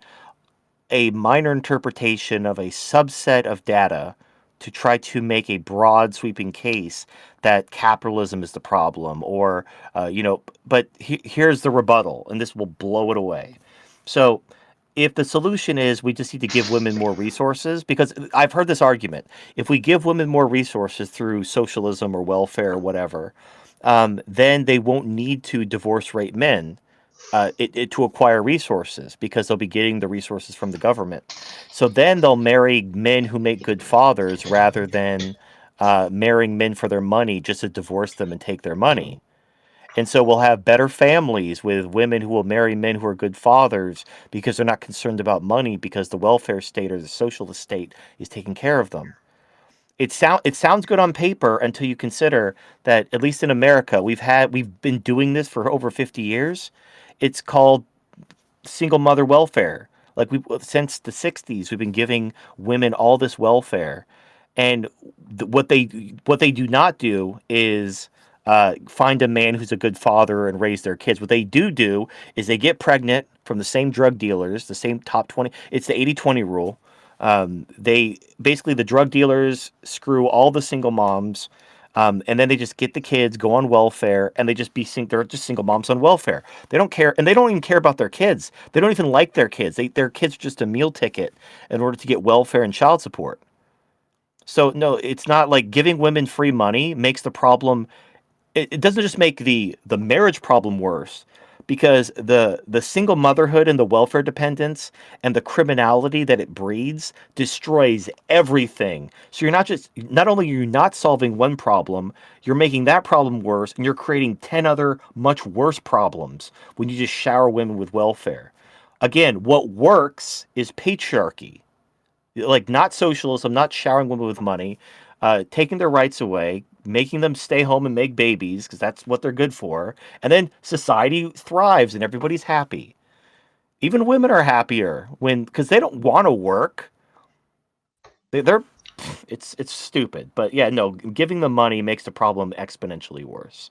a minor interpretation of a subset of data to try to make a broad sweeping case that capitalism is the problem, or but here's the rebuttal, and this will blow it away. So if the solution is we just need to give women more resources, because I've heard this argument, if we give women more resources through socialism or welfare or whatever, then they won't need to divorce rape men to acquire resources, because they'll be getting the resources from the government. So then they'll marry men who make good fathers rather than marrying men for their money just to divorce them and take their money. And so we'll have better families with women who will marry men who are good fathers because they're not concerned about money, because the welfare state or the socialist state is taking care of them. It sounds good on paper until you consider that, at least in America, we've been doing this for over 50 years. It's called single mother welfare. Like since the 60s, we've been giving women all this welfare, and what they do not do is find a man who's a good father and raise their kids. What they do is they get pregnant from the same drug dealers, the same top 20. It's the 80-20 rule. The drug dealers screw all the single moms, and then they just get the kids, go on welfare, and they're just single moms on welfare. They don't care, and they don't even care about their kids. They don't even like their kids. Their kids are just a meal ticket in order to get welfare and child support. So no, it's not like giving women free money makes the problem. It doesn't just make the marriage problem worse, because the single motherhood and the welfare dependence and the criminality that it breeds destroys everything. So not only are you not solving one problem, you're making that problem worse, and you're creating 10 other much worse problems when you just shower women with welfare. Again, what works is patriarchy. Like, not socialism, not showering women with money, taking their rights away, making them stay home and make babies because that's what they're good for. And then society thrives and everybody's happy. Even women are happier because they don't want to work. They're it's stupid. But yeah, no, giving them money makes the problem exponentially worse.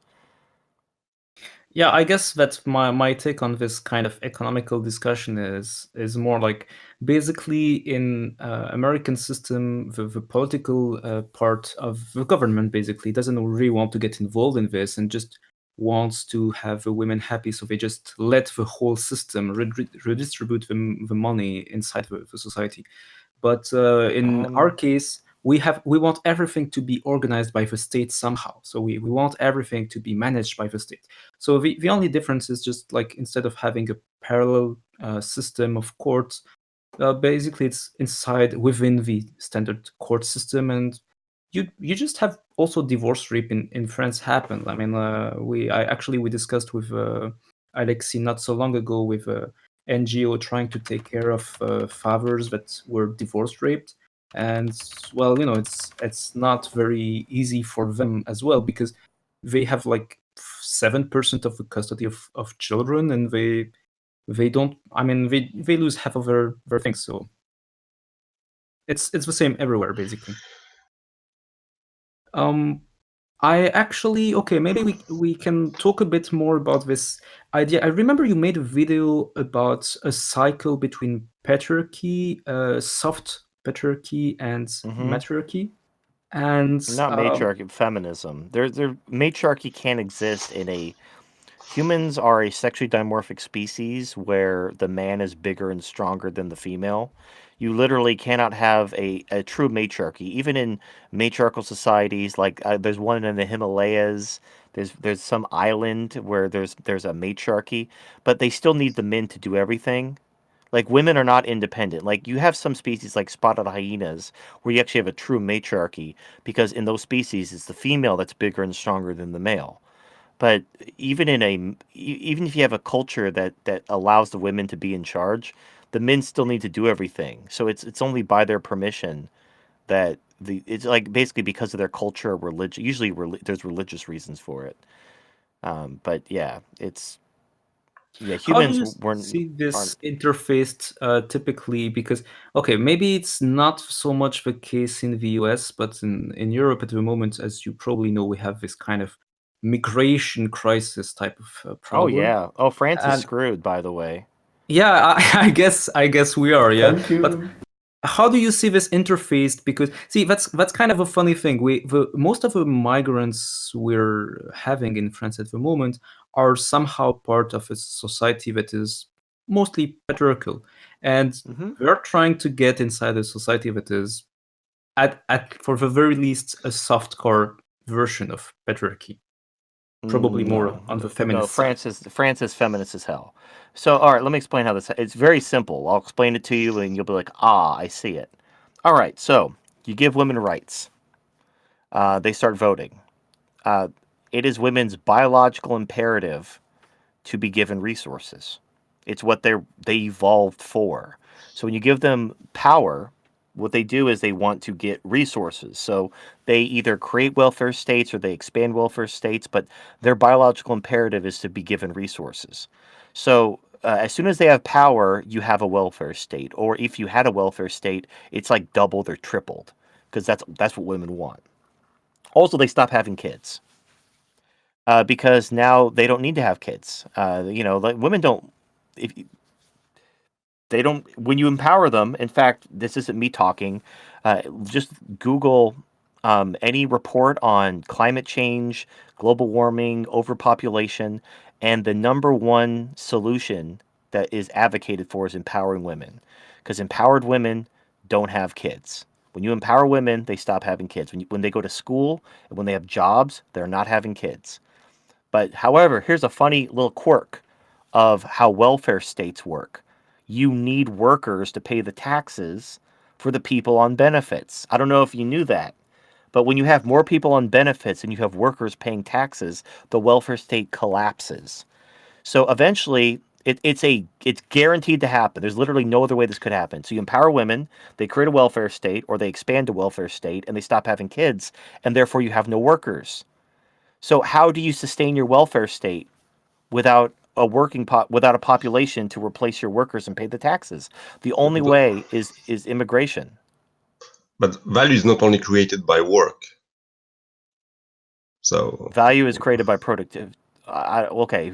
Yeah, I guess that my take on this kind of economical discussion is more like basically in American system, the political part of the government basically doesn't really want to get involved in this and just wants to have the women happy, so they just let the whole system redistribute the money inside the society. But in our case, we want everything to be organized by the state somehow. So we want everything to be managed by the state. So the only difference is just like instead of having a parallel system of courts, basically it's inside within the standard court system, and you just have also divorce rape in France happen. I mean, we discussed with Alexis not so long ago with NGO trying to take care of fathers that were divorce raped, and well, it's not very easy for them as well because they have like 7% of the custody of children, and they don't. I mean, they lose half of their things. So it's the same everywhere basically. I actually okay. Maybe we can talk a bit more about this idea. I remember you made a video about a cycle between patriarchy, soft patriarchy, and matriarchy, and Not matriarchy, feminism. Matriarchy can't exist in a. Humans are a sexually dimorphic species where the man is bigger and stronger than the female. You literally cannot have a true matriarchy. Even in matriarchal societies, like there's one in the Himalayas. There's some island where there's a matriarchy, but they still need the men to do everything. Like, women are not independent. Like, you have some species like spotted hyenas where you actually have a true matriarchy because in those species it's the female that's bigger and stronger than the male. But even if you have a culture that allows the women to be in charge, the men still need to do everything. So it's only by their permission that it's like basically because of their culture or religion. Usually there's religious reasons for it. But yeah, how do humans you weren't see this aren't. interfaced typically? Because okay, maybe it's not so much the case in the US, but in Europe at the moment, as you probably know, we have this kind of migration crisis type of Oh problem. yeah. Oh, France is And screwed, by the way. yeah, I guess we are, yeah. Thank But you. how do you see this interfaced? Because see, that's kind of a funny thing. Most of the migrants we're having in France at the moment are somehow part of a society that is mostly patriarchal, and we're trying to get inside a society that is at for the very least a softcore version of patriarchy, probably more on the No. feminist side. France is feminist as hell. So, all right, let me explain how this. It's very simple. I'll explain it to you, and you'll be like, "Ah, I see it." All right. So you give women rights. They start voting. It is women's biological imperative to be given resources. It's what they evolved for. So when you give them power, what they do is they want to get resources. So they either create welfare states or they expand welfare states, but their biological imperative is to be given resources. So as soon as they have power, you have a welfare state. Or if you had a welfare state, it's like doubled or tripled because that's what women want. Also, they stop having kids because now they don't need to have kids. Like women don't. If they don't, when you empower them. In fact, this isn't me talking. Just Google any report on climate change, global warming, overpopulation, and the number one solution that is advocated for is empowering women, because empowered women don't have kids. When you empower women, they stop having kids. When they go to school and when they have jobs, they're not having kids. But however, here's a funny little quirk of how welfare states work. You need workers to pay the taxes for the people on benefits. I don't know if you knew that, but when you have more people on benefits and you have workers paying taxes, the welfare state collapses. So eventually, It's guaranteed to happen. There's literally no other way this could happen. So you empower women, they create a welfare state, or they expand a welfare state, and they stop having kids, and therefore you have no workers. So how do you sustain your welfare state without without a population to replace your workers and pay the taxes? The only way is immigration. But value is not only created by work. So Value is created by productive. Okay,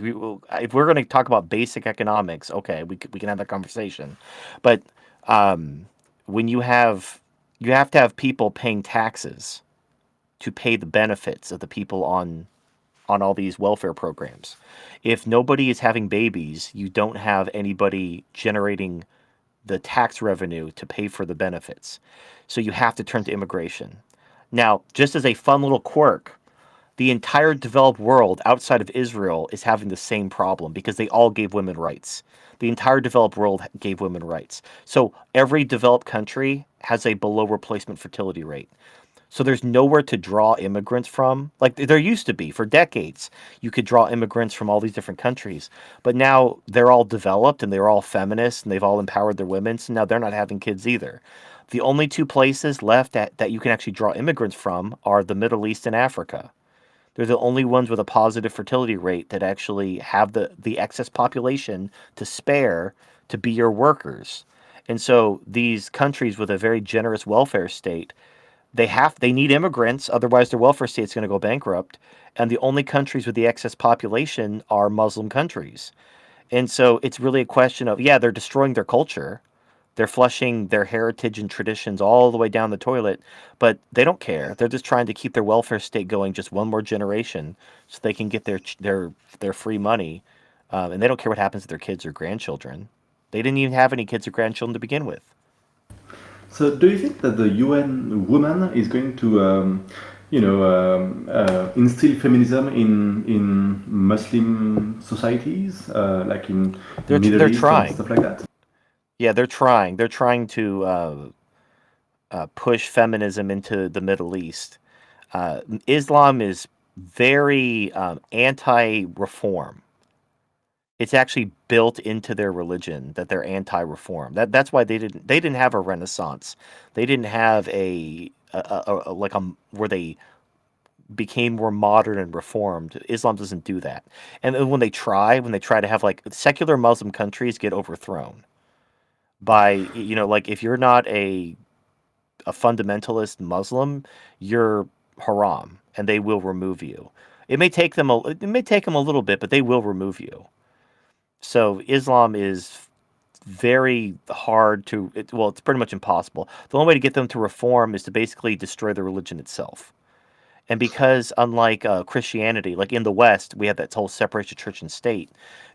if we're going to talk about basic economics, okay, we can have that conversation. But when you have to have people paying taxes to pay the benefits of the people on all these welfare programs. If nobody is having babies, you don't have anybody generating the tax revenue to pay for the benefits. So you have to turn to immigration. Now, just as a fun little quirk, the entire developed world outside of Israel is having the same problem because they all gave women rights. The entire developed world gave women rights. So every developed country has a below replacement fertility rate. So there's nowhere to draw immigrants from. Like there used to be for decades. You could draw immigrants from all these different countries. But now they're all developed and they're all feminists and they've all empowered their women. So now they're not having kids either. The only two places left that you can actually draw immigrants from are the Middle East and Africa. They're the only ones with a positive fertility rate that actually have the excess population to spare to be your workers. And so these countries with a very generous welfare state, they need immigrants, otherwise their welfare state's going to go bankrupt. And the only countries with the excess population are Muslim countries. And so it's really a question of, yeah, they're destroying their culture. They're flushing their heritage and traditions all the way down the toilet, but they don't care. They're just trying to keep their welfare state going just one more generation so they can get their free money. And they don't care what happens to their kids or grandchildren. They didn't even have any kids or grandchildren to begin with. So, do you think that the UN woman is going to, instill feminism in Muslim societies, like in Middle East and stuff like that? Yeah, they're trying. They're trying to push feminism into the Middle East. Islam is very anti-reform. It's actually built into their religion that they're anti-reform. That's why they didn't have a Renaissance. They didn't have where they became more modern and reformed. Islam doesn't do that. And then when they try to have like secular Muslim countries get overthrown by, like if you're not a fundamentalist Muslim, you're haram and they will remove you. It may take them a little bit, but they will remove you. So Islam is very hard it's pretty much impossible. The only way to get them to reform is to basically destroy the religion itself. And because unlike Christianity, like in the West, we have that whole separation of church and state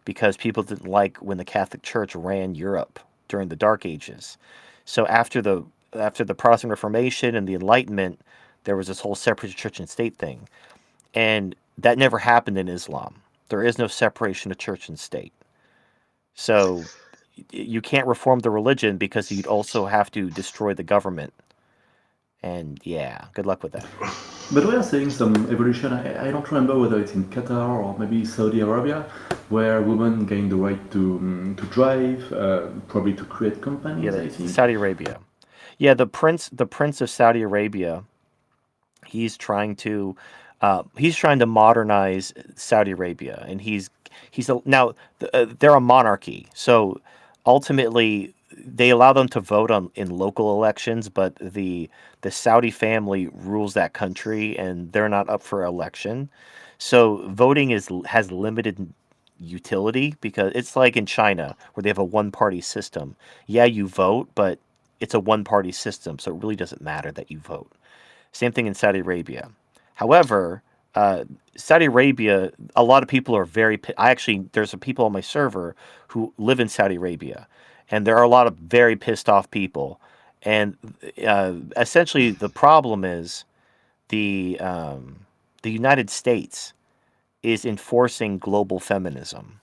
because people didn't like when the Catholic Church ran Europe during the Dark Ages. So after the Protestant Reformation and the Enlightenment, there was this whole separation of church and state thing. And that never happened in Islam. There is no separation of church and state. So you can't reform the religion because you'd also have to destroy the government. And yeah, good luck with that. But we are seeing some evolution. I don't remember whether it's in Qatar or maybe Saudi Arabia, where women gain the right to drive, probably to create companies. Yeah, I think. Saudi Arabia. Yeah, the prince of Saudi Arabia. He's trying to modernize Saudi Arabia, and they're a monarchy, so ultimately they allow them to vote in local elections, but the Saudi family rules that country, and they're not up for election. So voting has limited utility because it's like in China where they have a one-party system. Yeah, you vote, but it's a one-party system, so it really doesn't matter that you vote. Same thing in Saudi Arabia. However, Saudi Arabia, a lot of people are there's some people on my server who live in Saudi Arabia, and there are a lot of very pissed off people. And essentially, the problem is the United States is enforcing global feminism.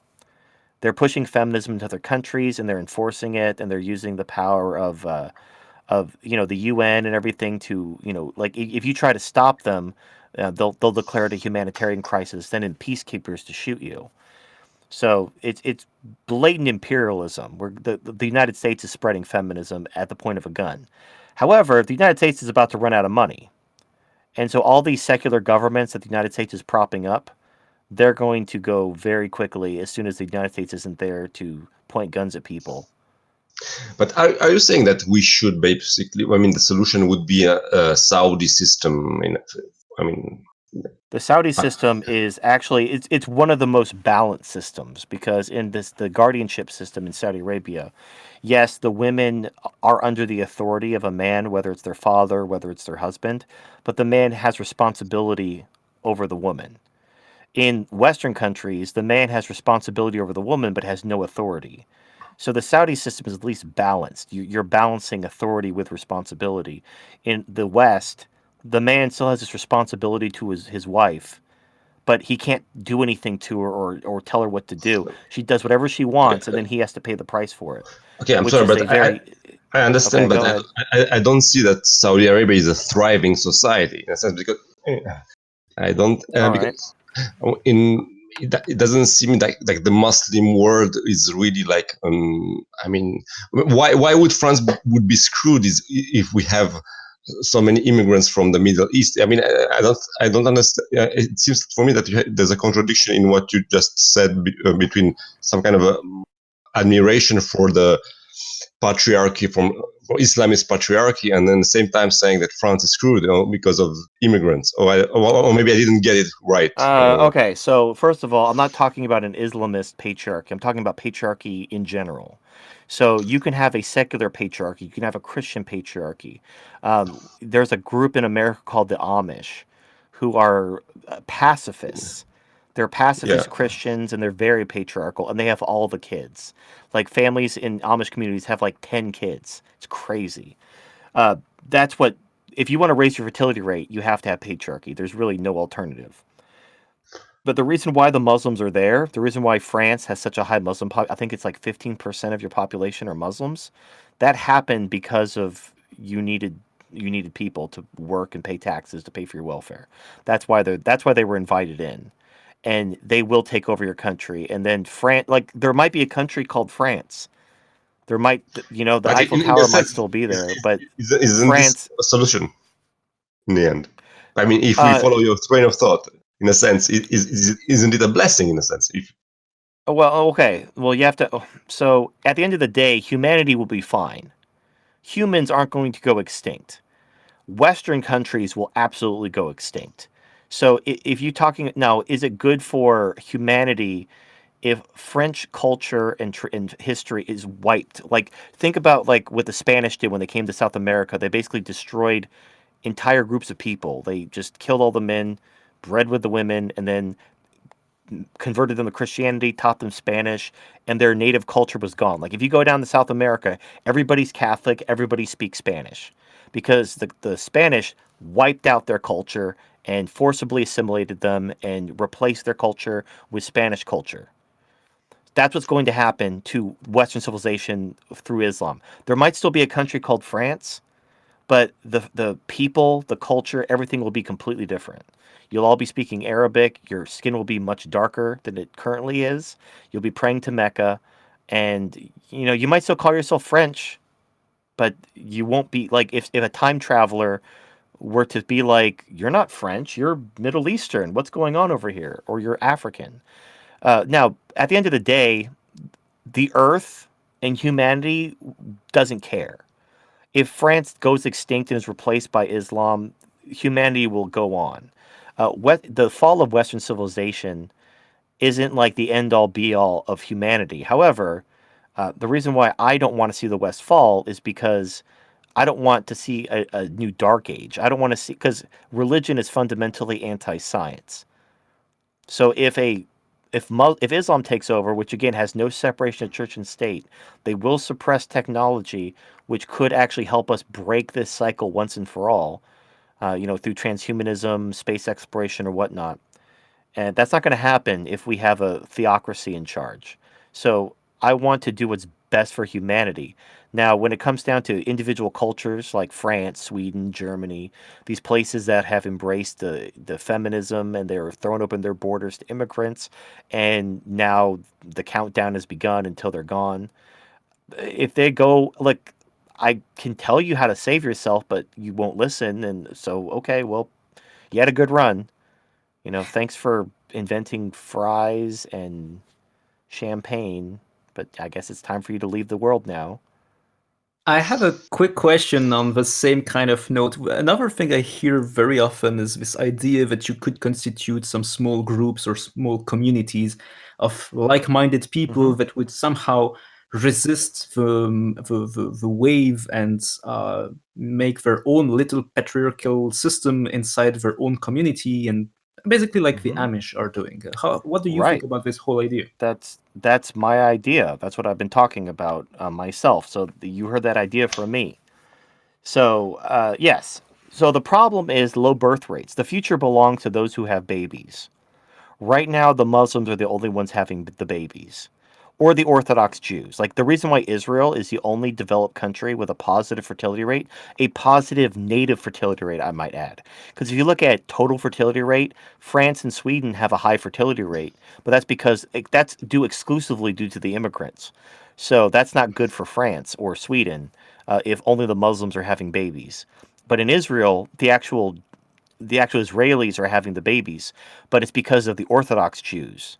They're pushing feminism into other countries, and they're enforcing it, and they're using the power of the UN and everything to like if you try to stop them, they'll declare it a humanitarian crisis, send in peacekeepers to shoot you. So it's blatant imperialism, where the United States is spreading feminism at the point of a gun. However, the United States is about to run out of money, and so all these secular governments that the United States is propping up, they're going to go very quickly as soon as the United States isn't there to point guns at people. But are you saying that we should basically? I mean, the solution would be a Saudi system. I mean, The Saudi system is actually it's one of the most balanced systems, because in the guardianship system in Saudi Arabia, yes, the women are under the authority of a man, whether it's their father, whether it's their husband, but the man has responsibility over the woman. In Western countries, the man has responsibility over the woman but has no authority. So the Saudi system is at least balanced. You're balancing authority with responsibility. In the West, the man still has his responsibility to his wife, but he can't do anything to her or tell her what to do. She does whatever she wants, and then he has to pay the price for it. okay, I'm Which sorry, is but a very I understand, okay. Go but ahead. I don't see that Saudi Arabia is a thriving society in a sense, because I don't All right. because in it doesn't seem like the Muslim world is really like I mean, why would France would be screwed if we have so many immigrants from the Middle East? I mean, I don't understand. It seems for me that there's a contradiction in what you just said between some kind of a admiration for the patriarchy for Islamist patriarchy, and then at the same time saying that France is screwed, because of immigrants. Or maybe I didn't get it right. Okay, so first of all, I'm not talking about an Islamist patriarchy. I'm talking about patriarchy in general. So you can have a secular patriarchy, you can have a Christian patriarchy. There's a group in America called the Amish, who are pacifists. They're Yeah. pacifist Christians, and they're very patriarchal, and they have all the kids. Like families in Amish communities have like 10 kids. It's crazy. Uh, that's what, if you want to raise your fertility rate, you have to have patriarchy. There's really no alternative. But the reason why the Muslims are there, the reason why France has such a high Muslim I think it's like 15% of your population are Muslims. That happened because of you needed people to work and pay taxes to pay for your welfare. That's why they were invited in. And they will take over your country. And then France, like there might be a country called France. There might, the But Eiffel in a Tower might sense, still be there, but isn't this France, a solution in the end? I mean, if we uh, follow your train of thought, in a sense, isn't it a blessing in a sense? If well, okay. Well, you have to. So at the end of the day, humanity will be fine. Humans aren't going to go extinct. Western countries will absolutely go extinct. So if you're talking now, is it good for humanity if French culture and history is wiped? Like think about like what the Spanish did when they came to South America. They basically destroyed entire groups of people. They just killed all the men, bred with the women, and then converted them to Christianity, taught them Spanish, and their native culture was gone. Like if you go down to South America, everybody's Catholic, everybody speaks Spanish because the Spanish wiped out their culture and forcibly assimilated them and replaced their culture with Spanish culture. That's what's going to happen to Western civilization through Islam. There might still be a country called France, but the people, the culture, everything will be completely different. You'll all be speaking Arabic. Your skin will be much darker than it currently is. You'll be praying to Mecca, and you might still call yourself French, but you won't be like if a time traveler were to be like, you're not French, you're Middle Eastern. What's going on over here? Or you're African. Now, at the end of the day, the Earth and humanity doesn't care. If France goes extinct and is replaced by Islam, humanity will go on. The fall of Western civilization isn't like the end all be all of humanity. However, the reason why I don't want to see the West fall is because I don't want to see a new dark age. I don't want to see, because religion is fundamentally anti-science. So if Islam takes over, which again has no separation of church and state, they will suppress technology, which could actually help us break this cycle once and for all, through transhumanism, space exploration, or whatnot. And that's not going to happen if we have a theocracy in charge. So I want to do what's best for humanity. Now, when it comes down to individual cultures like France, Sweden, Germany, these places that have embraced the feminism and they're thrown open their borders to immigrants, and now the countdown has begun until they're gone. If they go, like, I can tell you how to save yourself, but you won't listen, and so, okay, well, you had a good run. You know, thanks for inventing fries and champagne, but I guess it's time for you to leave the world now. I have a quick question on the same kind of note. Another thing I hear very often is this idea that you could constitute some small groups or small communities of like-minded people that would somehow resist the wave and make their own little patriarchal system inside their own community, and basically like the Amish are doing. What do you think about this whole idea? That's my idea. That's what I've been talking about myself. So you heard that idea from me. So yes. So the problem is low birth rates. The future belongs to those who have babies. Right now, the Muslims are the only ones having the babies, or the Orthodox Jews. Like, the reason why Israel is the only developed country with a positive fertility rate, a positive native fertility rate, I might add. Because if you look at total fertility rate, France and Sweden have a high fertility rate, but that's because that's exclusively due to the immigrants. So that's not good for France or Sweden if only the Muslims are having babies. But in Israel, the actual Israelis are having the babies, but it's because of the Orthodox Jews.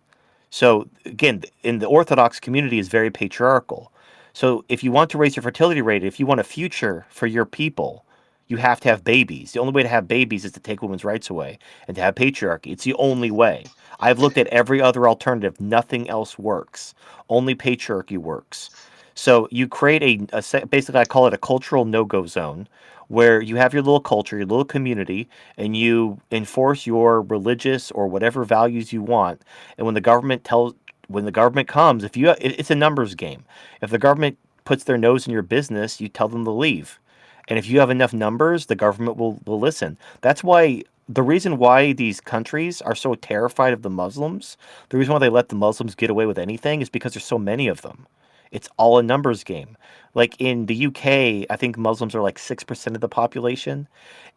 So again, in the Orthodox community is very patriarchal. So if you want to raise your fertility rate, if you want a future for your people, you have to have babies. The only way to have babies is to take women's rights away and to have patriarchy. It's the only way. I've looked at every other alternative. Nothing else works. Only patriarchy works. So you create basically I call it a cultural no-go zone, where you have your little culture, your little community, and you enforce your religious or whatever values you want. And when the government comes, it's a numbers game. If the government puts their nose in your business, you tell them to leave. And if you have enough numbers, the government will listen. That's why the reason why these countries are so terrified of the Muslims, the reason why they let the Muslims get away with anything is because there's so many of them. It's all a numbers game. Like in the UK, I think Muslims are like 6% of the population,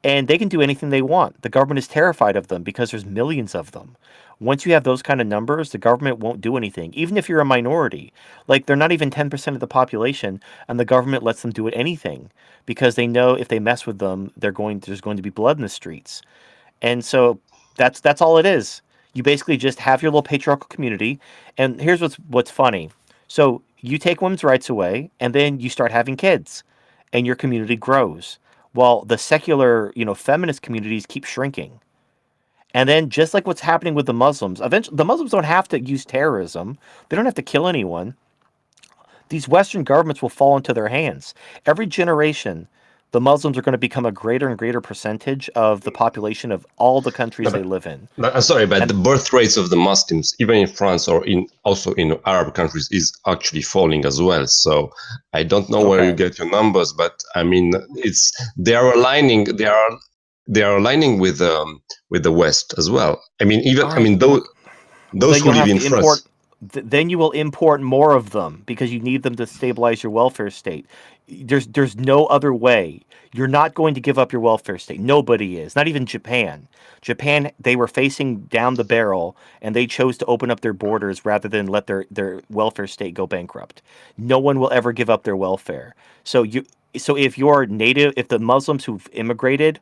and they can do anything they want. The government is terrified of them because there's millions of them. Once you have those kind of numbers, the government won't do anything, even if you're a minority. Like, they're not even 10% of the population, and the government lets them do anything because they know if they mess with them, there's going to be blood in the streets. And so that's all it is. You basically just have your little patriarchal community, and here's what's funny. So you take women's rights away, and then you start having kids, and your community grows. While the secular, feminist communities keep shrinking. And then, just like what's happening with the Muslims, eventually the Muslims don't have to use terrorism. They don't have to kill anyone. These Western governments will fall into their hands. Every generation, the Muslims are going to become a greater and greater percentage of the population of all the countries they live in. I'm sorry, but the birth rates of the Muslims, even in France or also in Arab countries, is actually falling as well. So I don't know where you get your numbers, but I mean, they are aligning with the West as well. I mean, those who live in France. Then you will import more of them because you need them to stabilize your welfare state. There's no other way. You're not going to give up your welfare state. Nobody is. Not even Japan. Japan, they were facing down the barrel, and they chose to open up their borders rather than let their welfare state go bankrupt. No one will ever give up their welfare. So if the Muslims who've immigrated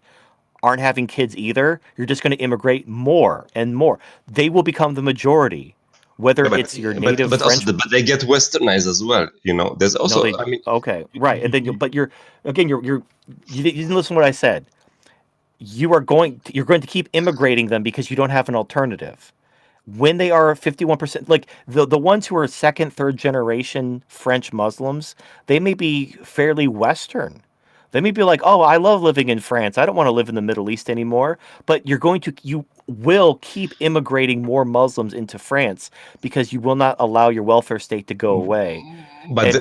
aren't having kids either, you're just going to immigrate more and more. They will become the majority. Whether it's your native French, but they get westernized as well. There's also, right. And then, you didn't listen to what I said. You're going to keep immigrating them because you don't have an alternative. When they are 51%, like the ones who are second, third generation French Muslims, they may be fairly Western. They may be like, oh, I love living in France. I don't want to live in the Middle East anymore. But you will keep immigrating more Muslims into France because you will not allow your welfare state to go away. But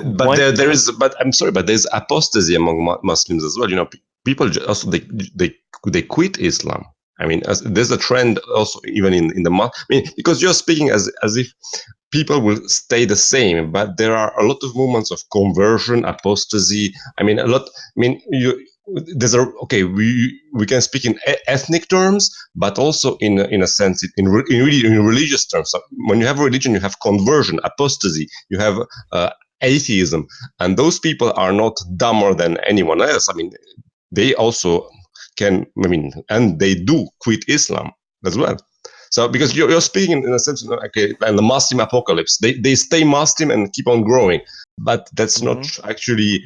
I'm sorry, but there's apostasy among Muslims as well. People also they quit Islam. I mean, there's a trend also even in the because you're speaking as if people will stay the same, but there are a lot of movements of conversion, apostasy. I mean, we can speak in ethnic terms, but also in a sense in religious terms. So when you have religion, you have conversion, apostasy, you have atheism, and those people are not dumber than anyone else. I mean, they also can. I mean, and they do quit Islam as well. So because you're speaking in a sense, okay, and the Muslim apocalypse, they stay Muslim and keep on growing, but that's not actually.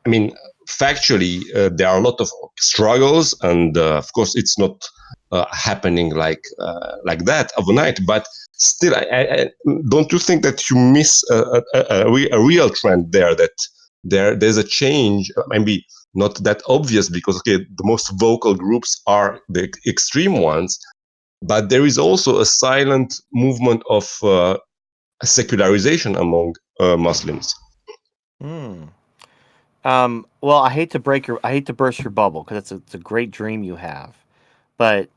I mean, factually, there are a lot of struggles, and of course, it's not happening like that overnight. But still, I don't you think that you miss a real trend there? That there's a change, maybe not that obvious, because okay, the most vocal groups are the extreme ones, but there is also a silent movement of secularization among Muslims. Well, I hate to burst your bubble, because it's a great dream you have, but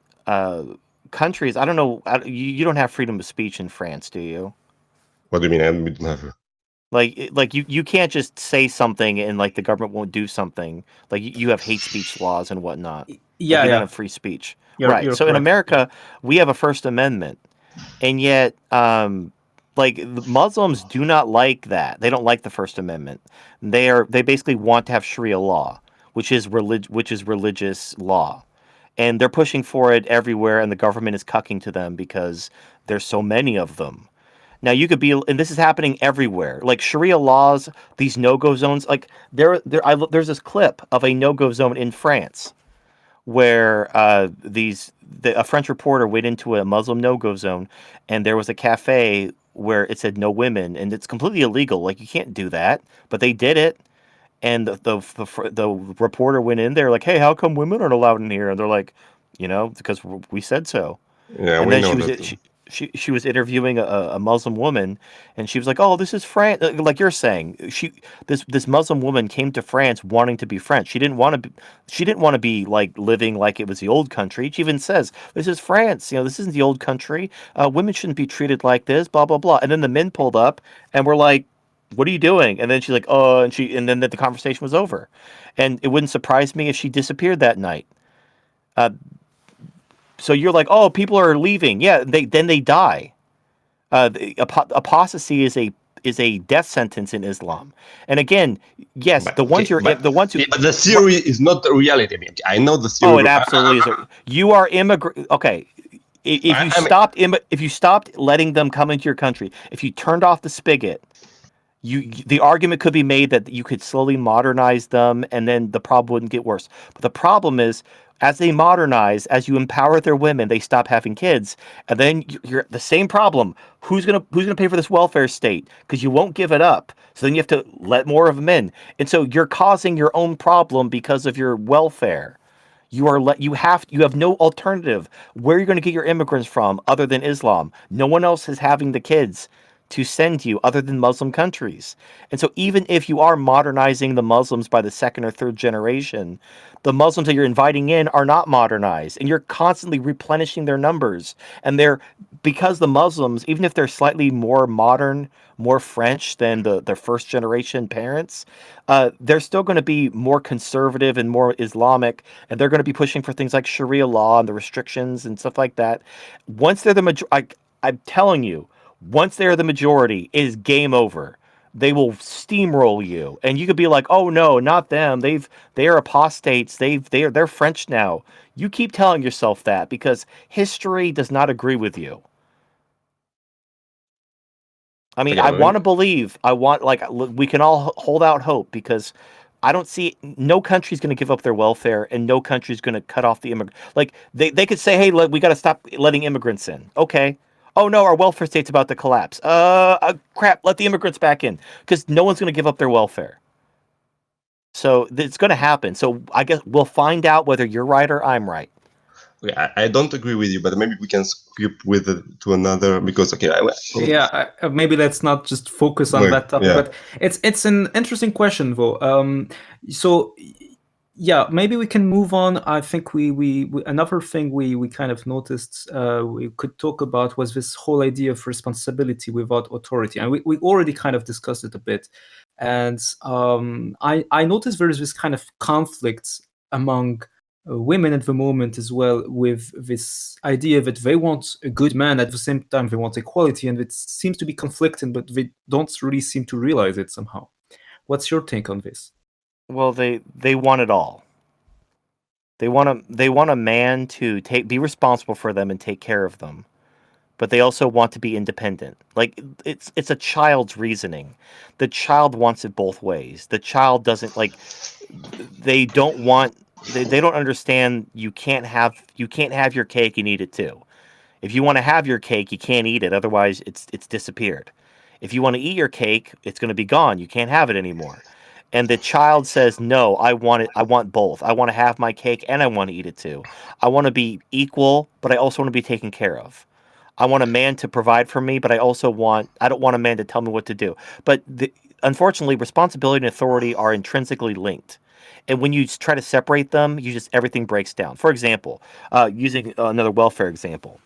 countries, I don't know, you don't have freedom of speech in France, do you? What do you mean? Like you can't just say something and like the government won't do something. Like you have hate speech laws and whatnot. Yeah, like, you yeah. don't have free speech. You're So in correct. America, we have a First Amendment, and yet like the Muslims do not like that. They don't like the First Amendment. They basically want to have Sharia law, which is religious law. And they're pushing for it everywhere, and the government is cucking to them because there's so many of them. Now you could be, and this is happening everywhere. Like Sharia laws, these no-go zones. Like there's this clip of a no-go zone in France where a French reporter went into a Muslim no-go zone, and there was a cafe where it said no women, and it's completely illegal. Like you can't do that, but they did it. And the reporter went in there like, hey, how come women aren't allowed in here? And they're like, because we said so. Yeah, And we then know she was that. she was interviewing a Muslim woman, and she was like, "Oh, this is France." Like you're saying, this Muslim woman came to France wanting to be French. She didn't want to be like living like it was the old country. She even says, "This is France. This isn't the old country. Women shouldn't be treated like this." Blah blah blah. And then the men pulled up and were like, "What are you doing?" And then she's like, "Oh," and then the conversation was over. And it wouldn't surprise me if she disappeared that night. So you're like, oh, people are leaving. Yeah, then they die. Apostasy is a death sentence in Islam. And again, yes, But the ones who but the Right. theory is not the reality. I mean, I know the theory. Oh, it absolutely is. You are immigrant. Okay, if you stopped letting them come into your country, if you turned off the spigot, the argument could be made that you could slowly modernize them, and then the problem wouldn't get worse. But the problem is, as they modernize, as you empower their women, they stop having kids, and then you're the same problem. Who's gonna pay for this welfare state? Because you won't give it up. So then you have to let more of them in, and so you're causing your own problem because of your welfare. You have no alternative. Where are you going to get your immigrants from other than Islam? No one else is having the kids to send you other than Muslim countries. And so even if you are modernizing the Muslims by the second or third generation, the Muslims that you're inviting in are not modernized, and you're constantly replenishing their numbers. And because the Muslims, even if they're slightly more modern, more French than their first generation parents, they're still going to be more conservative and more Islamic, and they're going to be pushing for things like Sharia law and the restrictions and stuff like that. Once they're the majority, I'm telling you, once they're the majority, it is game over. They will steamroll you, and you could be like, "Oh no, not them. They are apostates. They're French now." You keep telling yourself that because history does not agree with you. I mean, Okay, I want to believe. We can all hold out hope because I don't see no country's going to give up their welfare, and no country's going to cut off the immigrant. Like they could say, "Hey, we got to stop letting immigrants in." Okay. Oh no, our welfare state's about to collapse. Crap, let the immigrants back in because no one's going to give up their welfare. So it's going to happen. So I guess we'll find out whether you're right or I'm right. I don't agree with you, but maybe we can skip with it to another because Maybe let's not just focus on that topic. Yeah. But it's an interesting question, though. So yeah, maybe we can move on. I think we another thing we kind of noticed we could talk about was this whole idea of responsibility without authority, and we already kind of discussed it a bit. And I noticed there is this kind of conflict among women at the moment as well, with this idea that they want a good man, at the same time they want equality, and it seems to be conflicting, but they don't really seem to realize it somehow. What's your take on this? Well, they want it all. They want a man to be responsible for them and take care of them, but they also want to be independent. Like it's a child's reasoning. The child wants it both ways. The child doesn't like. They don't want. They don't understand. You can't have your cake and eat it too. If you want to have your cake, you can't eat it. Otherwise, it's disappeared. If you want to eat your cake, it's going to be gone. You can't have it anymore. And the child says, "No, I want it. I want both. I want to have my cake and I want to eat it too. I want to be equal, but I also want to be taken care of. I want a man to provide for me, but I don't want a man to tell me what to do." But unfortunately, responsibility and authority are intrinsically linked. And when you try to separate them, everything breaks down. For example, using another welfare example,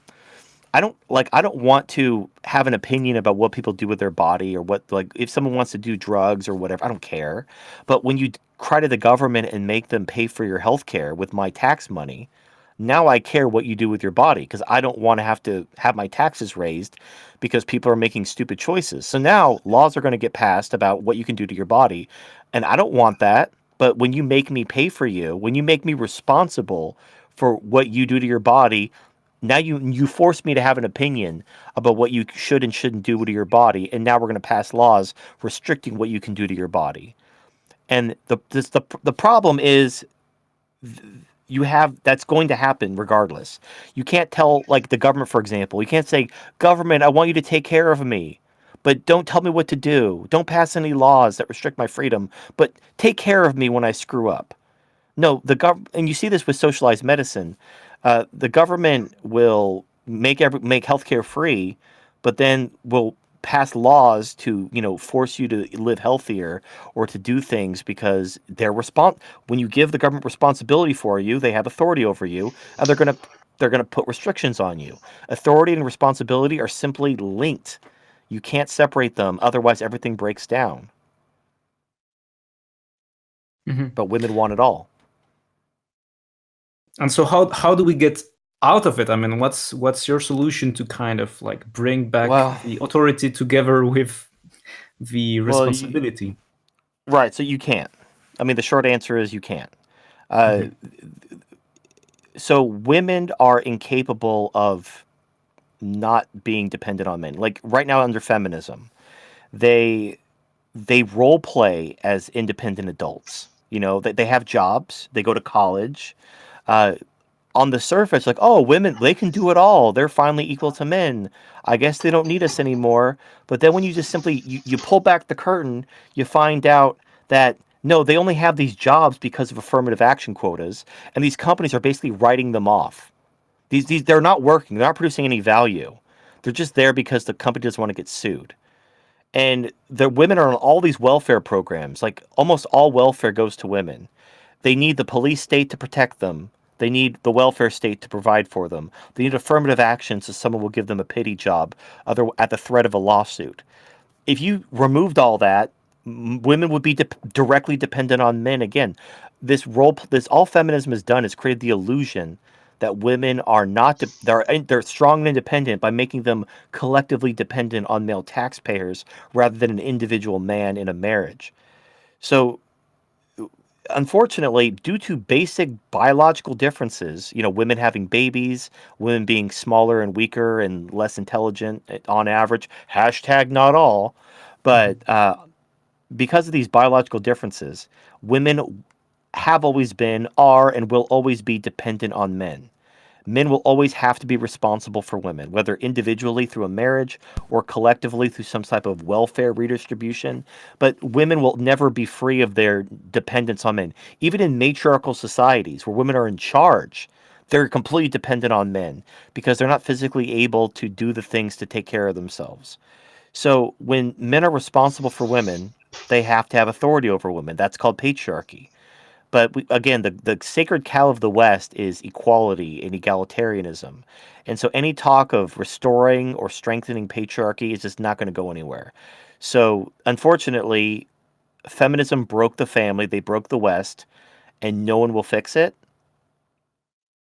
I don't want to have an opinion about what people do with their body, or what, like, if someone wants to do drugs or whatever, I don't care. But when you cry to the government and make them pay for your health care with my tax money, now I care what you do with your body, because I don't want to have my taxes raised because people are making stupid choices. So now laws are going to get passed about what you can do to your body, and I don't want that. But when you make me pay for you, when you make me responsible for what you do to your body, now you force me to have an opinion about what you should and shouldn't do to your body, and now we're going to pass laws restricting what you can do to your body. And the problem is, that's going to happen regardless. You can't tell, like, the government, for example. You can't say, "Government, I want you to take care of me, but don't tell me what to do. Don't pass any laws that restrict my freedom, but take care of me when I screw up." No, and you see this with socialized medicine. The government will make healthcare free, but then will pass laws to, force you to live healthier or to do things, because when you give the government responsibility for you, they have authority over you, and they're gonna put restrictions on you. Authority and responsibility are simply linked. You can't separate them, otherwise everything breaks down. Mm-hmm. But women want it all. And so how do we get out of it? I mean, what's your solution to kind of like bring back the authority together with the responsibility? Right, so you can't. I mean, the short answer is you can't. So women are incapable of not being dependent on men. Like right now under feminism, they role play as independent adults. They have jobs, they go to college. On the surface, like, oh, women, they can do it all. They're finally equal to men. I guess they don't need us anymore. But then when you just simply you pull back the curtain, you find out that no, they only have these jobs because of affirmative action quotas, and these companies are basically writing them off. These they're not working. They're not producing any value. They're just there because the company doesn't want to get sued. And the women are on all these welfare programs. Like almost all welfare goes to women. They need the police state to protect them. They need the welfare state to provide for them. They need affirmative action so someone will give them a pity job at the threat of a lawsuit. If you removed all that, women would be directly dependent on men again. This all feminism has done is created the illusion that women are not they're strong and independent by making them collectively dependent on male taxpayers rather than an individual man in a marriage. So unfortunately, due to basic biological differences, women having babies, women being smaller and weaker and less intelligent on average, hashtag not all, but because of these biological differences, women have always been, are, and will always be dependent on men. Men will always have to be responsible for women, whether individually through a marriage or collectively through some type of welfare redistribution. But women will never be free of their dependence on men. Even in matriarchal societies where women are in charge, they're completely dependent on men because they're not physically able to do the things to take care of themselves. So when men are responsible for women, they have to have authority over women. That's called patriarchy. But again, the sacred cow of the West is equality and egalitarianism. And so any talk of restoring or strengthening patriarchy is just not going to go anywhere. So unfortunately, feminism broke the family, they broke the West, and no one will fix it.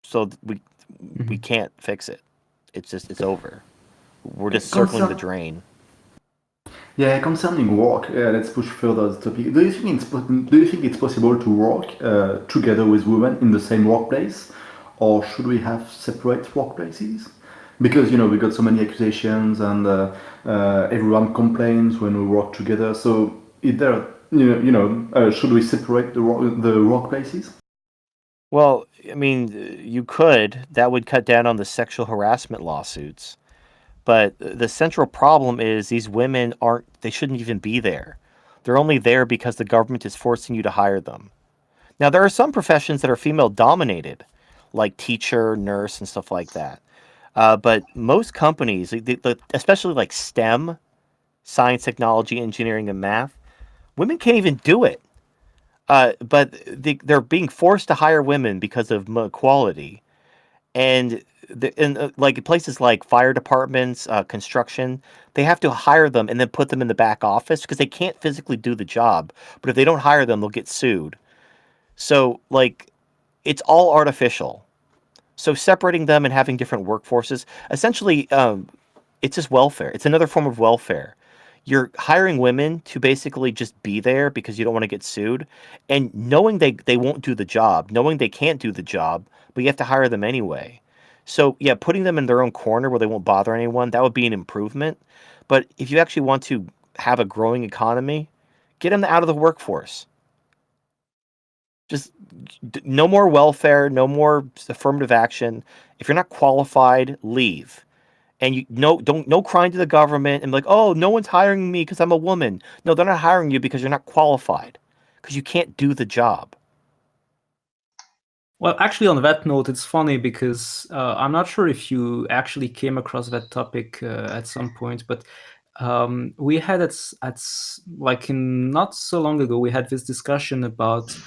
So we can't fix it. It's over. We're just circling the drain. Yeah, concerning work, let's push further the topic. Do you think it's possible to work together with women in the same workplace, or should we have separate workplaces? Because we got so many accusations, and everyone complains when we work together. So, is there should we separate the workplaces? Well, I mean, you could. That would cut down on the sexual harassment lawsuits. But the central problem is these women they shouldn't even be there. They're only there because the government is forcing you to hire them. Now, there are some professions that are female dominated, like teacher, nurse, and stuff like that. But most companies, especially like STEM, science, technology, engineering, and math, women can't even do it. But they're being forced to hire women because of equality. And in like places like fire departments, construction, they have to hire them and then put them in the back office because they can't physically do the job. But if they don't hire them, they'll get sued. So like, it's all artificial. So separating them and having different workforces, essentially, it's just welfare. It's another form of welfare. You're hiring women to basically just be there because you don't want to get sued, and knowing they won't do the job, knowing they can't do the job, but you have to hire them anyway. So yeah, putting them in their own corner where they won't bother anyone, that would be an improvement. But if you actually want to have a growing economy, get them out of the workforce. Just no more welfare, no more affirmative action. If you're not qualified, leave. And no crying to the government and be like, oh, no one's hiring me because I'm a woman. No, they're not hiring you because you're not qualified, because you can't do the job. Well, actually, on that note, it's funny because I'm not sure if you actually came across that topic at some point, but we had at like in not so long ago, we had this discussion about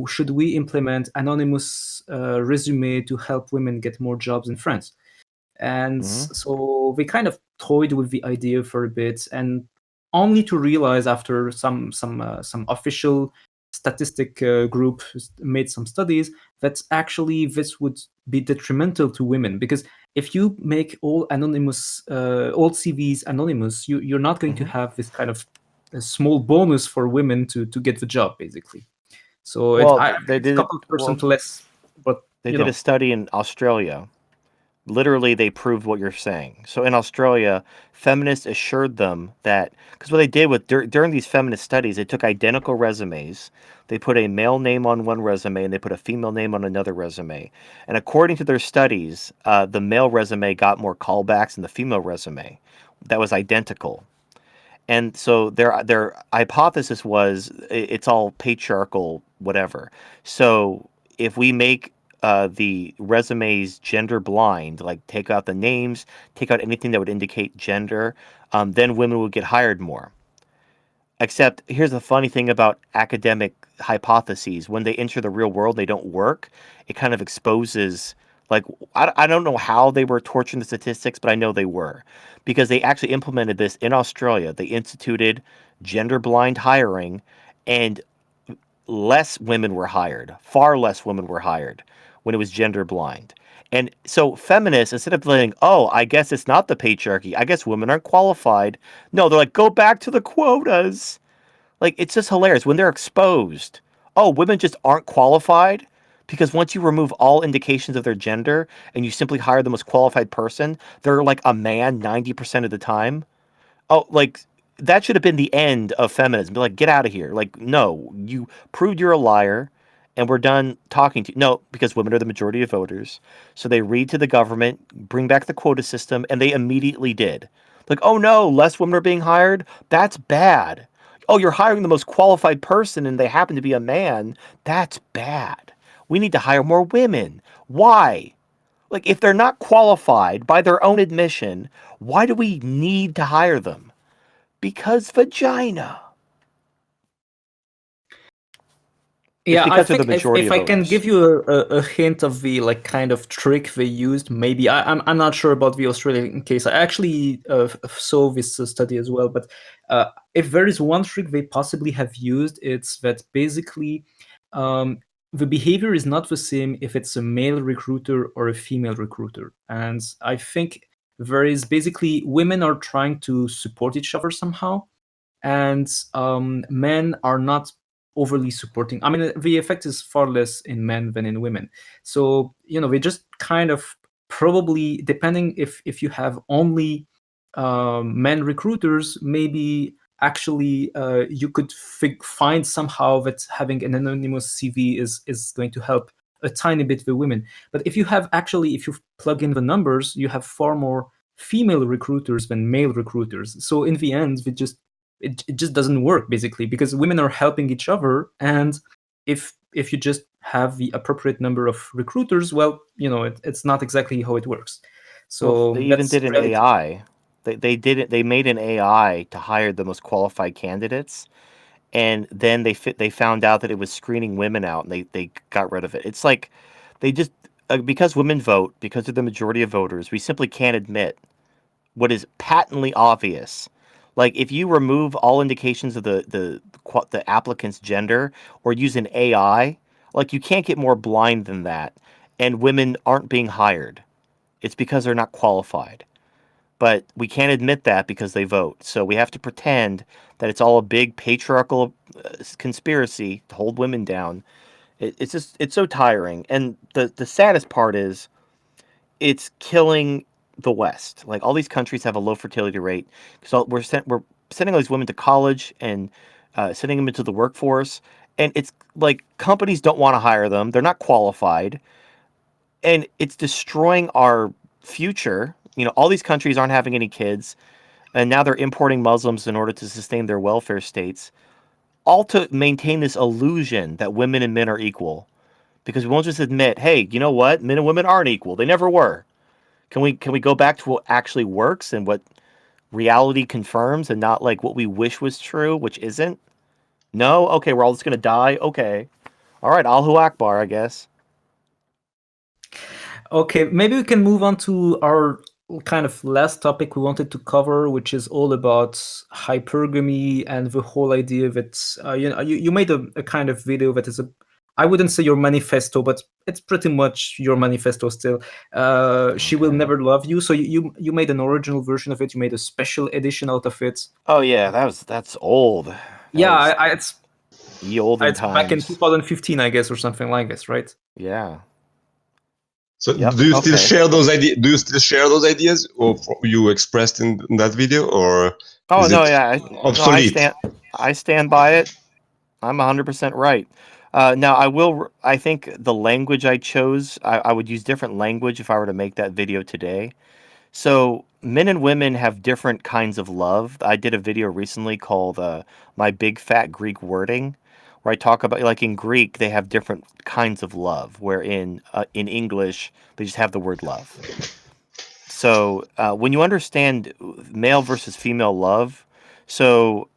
should we implement anonymous resume to help women get more jobs in France? And so we kind of toyed with the idea for a bit, and only to realize after some official statistic group made some studies that actually this would be detrimental to women, because if you make all anonymous all CVs anonymous, you're not going to have this kind of a small bonus for women to get the job, basically. So they did a couple of percent less, but they did a study in Australia. Literally, they proved what you're saying. So in Australia, feminists assured them that, because what they did during these feminist studies, they took identical resumes. They put a male name on one resume and they put a female name on another resume. And according to their studies, the male resume got more callbacks than the female resume. That was identical. And so their hypothesis was it's all patriarchal, whatever. So if we make the resumes gender blind, like take out the names, take out anything that would indicate gender, then women would get hired more. Except here's the funny thing about academic hypotheses: when they enter the real world, they don't work. It kind of exposes, like, I don't know how they were torturing the statistics, but I know they were, because they actually implemented this in Australia. They instituted gender blind hiring, and less women were hired, far less women were hired when it was gender blind. And so feminists, instead of saying, oh, I guess it's not the patriarchy, I guess women aren't qualified. No, they're like, go back to the quotas. Like, it's just hilarious when they're exposed. Oh, women just aren't qualified? Because once you remove all indications of their gender and you simply hire the most qualified person, they're like a man 90% of the time. Oh, like, that should have been the end of feminism. Be like, get out of here. Like, no, you proved you're a liar and we're done talking to you. No, because women are the majority of voters. So they read to the government, bring back the quota system, and they immediately did. Like, oh no, less women are being hired? That's bad. Oh, you're hiring the most qualified person and they happen to be a man? That's bad. We need to hire more women. Why? Like, if they're not qualified by their own admission, why do we need to hire them? Because vagina. It's Yeah, I because they're the think majority if of I can voters. give you a hint of the like kind of trick they used, maybe I'm not sure about the Australian case. I actually saw this study as well, but if there is one trick they possibly have used, it's that basically um, the behavior is not the same if it's a male recruiter or a female recruiter, and I think there is basically women are trying to support each other somehow, and men are not overly supporting. I mean, the effect is far less in men than in women. So they just kind of probably depending if you have only men recruiters, maybe actually you could find somehow that having an anonymous CV is going to help a tiny bit the women. But if you plug in the numbers, you have far more female recruiters than male recruiters. So in the end, it just doesn't work basically because women are helping each other, and if you just have the appropriate number of recruiters, well, it's not exactly how it works. Well, So they even that's did an reality. AI. They did it. They made an AI to hire the most qualified candidates, and then they found out that it was screening women out, and they got rid of it. It's like they just because women vote, because they're the majority of voters, we simply can't admit what is patently obvious. Like if you remove all indications of the applicant's gender or use an AI, like you can't get more blind than that. And women aren't being hired. It's because they're not qualified. But we can't admit that because they vote. So we have to pretend that it's all a big patriarchal conspiracy to hold women down. It's so tiring. And the saddest part is it's killing the West. Like all these countries have a low fertility rate because we're sending all these women to college and sending them into the workforce, and it's like companies don't want to hire them. They're not qualified, and it's destroying our future. All these countries aren't having any kids, and now they're importing Muslims in order to sustain their welfare states, all to maintain this illusion that women and men are equal. Because we won't just admit, hey, you know what? Men and women aren't equal. They never were. Can we go back to what actually works and what reality confirms and not like what we wish was true, which isn't? No? Okay, we're all just gonna die? Okay. All right, Allahu Akbar, I guess. Okay, maybe we can move on to our kind of last topic we wanted to cover, which is all about hypergamy and the whole idea that you made a kind of video that is I wouldn't say your manifesto, but it's pretty much your manifesto still. She will Okay. never love you. So you made an original version of it. You made a special edition out of it. Oh yeah, that's old. That Yeah, was it's ye olden back in times. 2015, I guess, or something like this, right? Yeah. So Yep. do you still Okay. share those ideas? Do you still share those ideas or you expressed in that video, or Oh is no, it yeah. No, obsolete? I stand by it. I'm 100% right. Now, I think the language I chose, I would use different language if I were to make that video today. So, men and women have different kinds of love. I did a video recently called My Big Fat Greek Wording, where I talk about, like in Greek, they have different kinds of love, where in English, they just have the word love. So, when you understand male versus female love, so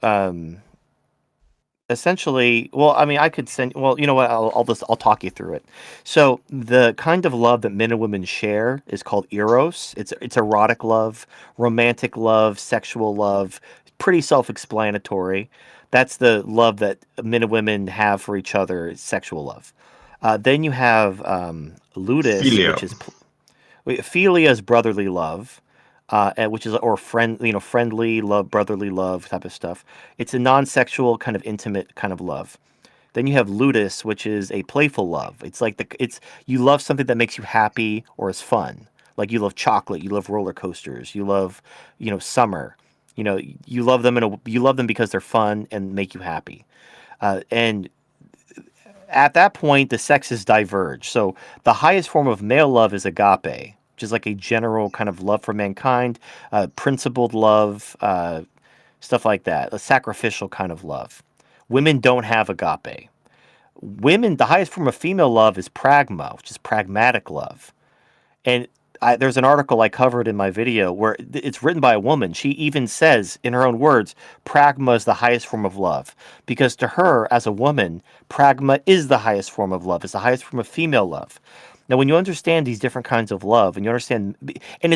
essentially, well, I mean, I could send. Well, you know what? I'll talk you through it. So the kind of love that men and women share is called eros. It's erotic love, romantic love, sexual love. Pretty self-explanatory. That's the love that men and women have for each other. Is sexual love. Then you have ludus, Philia. which is philia is brotherly love, and which is or friendly love, brotherly love type of stuff. It's a non-sexual kind of intimate kind of love. Then you have ludus, which is a playful love. It's like it's you love something that makes you happy or is fun. Like you love chocolate, you love roller coasters, you love summer. You love them because they're fun and make you happy. And at that point, the sexes diverge. So the highest form of male love is agape, which is like a general kind of love for mankind, principled love, stuff like that, a sacrificial kind of love. Women don't have agape. The highest form of female love is pragma, which is pragmatic love. And there's an article I covered in my video where it's written by a woman. She even says, in her own words, pragma is the highest form of love. Because to her, as a woman, pragma is the highest form of love. It's the highest form of female love. Now, when you understand these different kinds of love, and you understand, and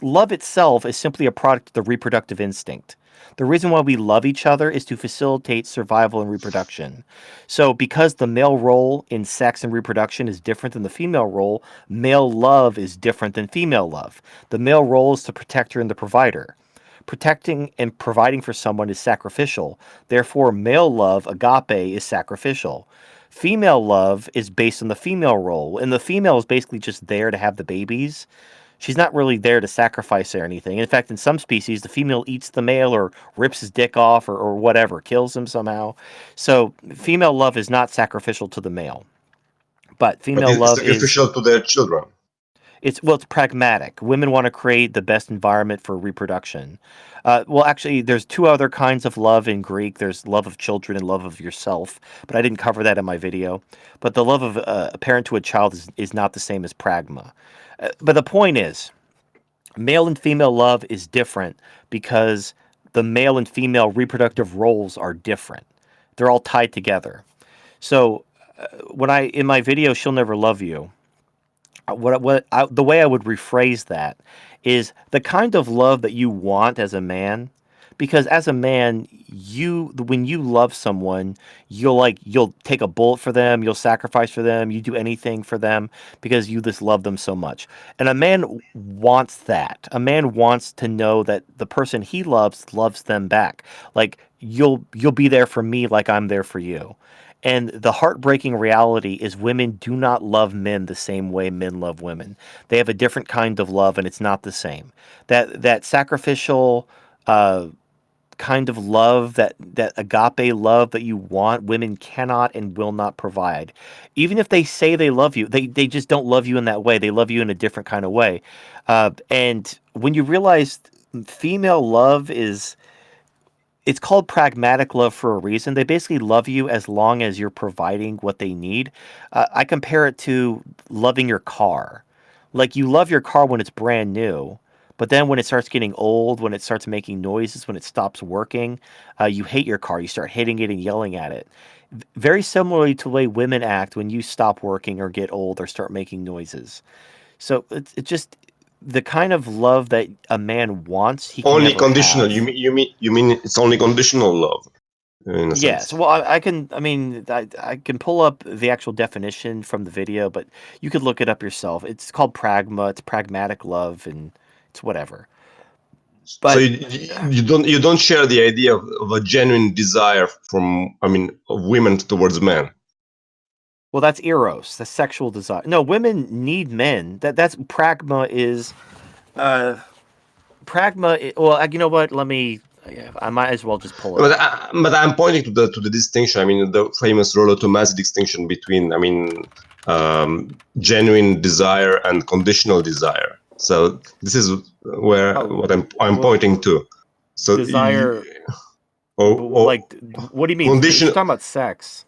love itself is simply a product of the reproductive instinct. The reason why we love each other is to facilitate survival and reproduction. So, because the male role in sex and reproduction is different than the female role, male love is different than female love. The male role is the protector and the provider. Protecting and providing for someone is sacrificial. Therefore, male love, agape, is sacrificial. Female love is based on the female role, and the female is basically just there to have the babies. She's not really there to sacrifice or anything. In fact, in some species, the female eats the male or rips his dick off or whatever, kills him somehow. So, female love is not sacrificial to the male. But But female it's love is sacrificial to their children. it's pragmatic. Women want to create the best environment for reproduction. Well, actually, there's two other kinds of love in Greek. There's love of children and love of yourself, but I didn't cover that in my video. But the love of a parent to a child is not the same as pragma. But the point is, male and female love is different because the male and female reproductive roles are different. They're all tied together. So, in my video, She'll Never Love You, the way I would rephrase that is the kind of love that you want as a man, because as a man, when you love someone, you'll take a bullet for them, you'll sacrifice for them, you do anything for them because you just love them so much. And a man wants that. A man wants to know that the person he loves them back. Like you'll be there for me like I'm there for you. And the heartbreaking reality is women do not love men the same way men love women. They have a different kind of love, and it's not the same. That sacrificial kind of love, that agape love that you want, women cannot and will not provide. Even if they say they love you, they just don't love you in that way. They love you in a different kind of way. And when you realize female love it's called pragmatic love for a reason. They basically love you as long as you're providing what they need. I compare it to loving your car. Like you love your car when it's brand new, but then when it starts getting old, when it starts making noises, when it stops working, you hate your car. You start hitting it and yelling at it. Very similarly to the way women act when you stop working or get old or start making noises. So it's just the kind of love that a man wants, he can Only never conditional. have. You mean it's only conditional love, in a Yes, sense. well, I can. I mean, I can pull up the actual definition from the video, but you could look it up yourself. It's called pragma. It's pragmatic love, and it's whatever. So But you don't share the idea of a genuine desire of women towards men. well, that's eros. That's sexual desire. No, women need men. That's pragma is. Uh, well, you know what? I might as well just pull it up. But I'm pointing to the distinction. I mean, the famous Rollo Tomasi distinction between genuine desire and conditional desire. So this is where Oh, what I'm well, pointing to. So desire. or Like, what do you mean? You're condition, talking about sex.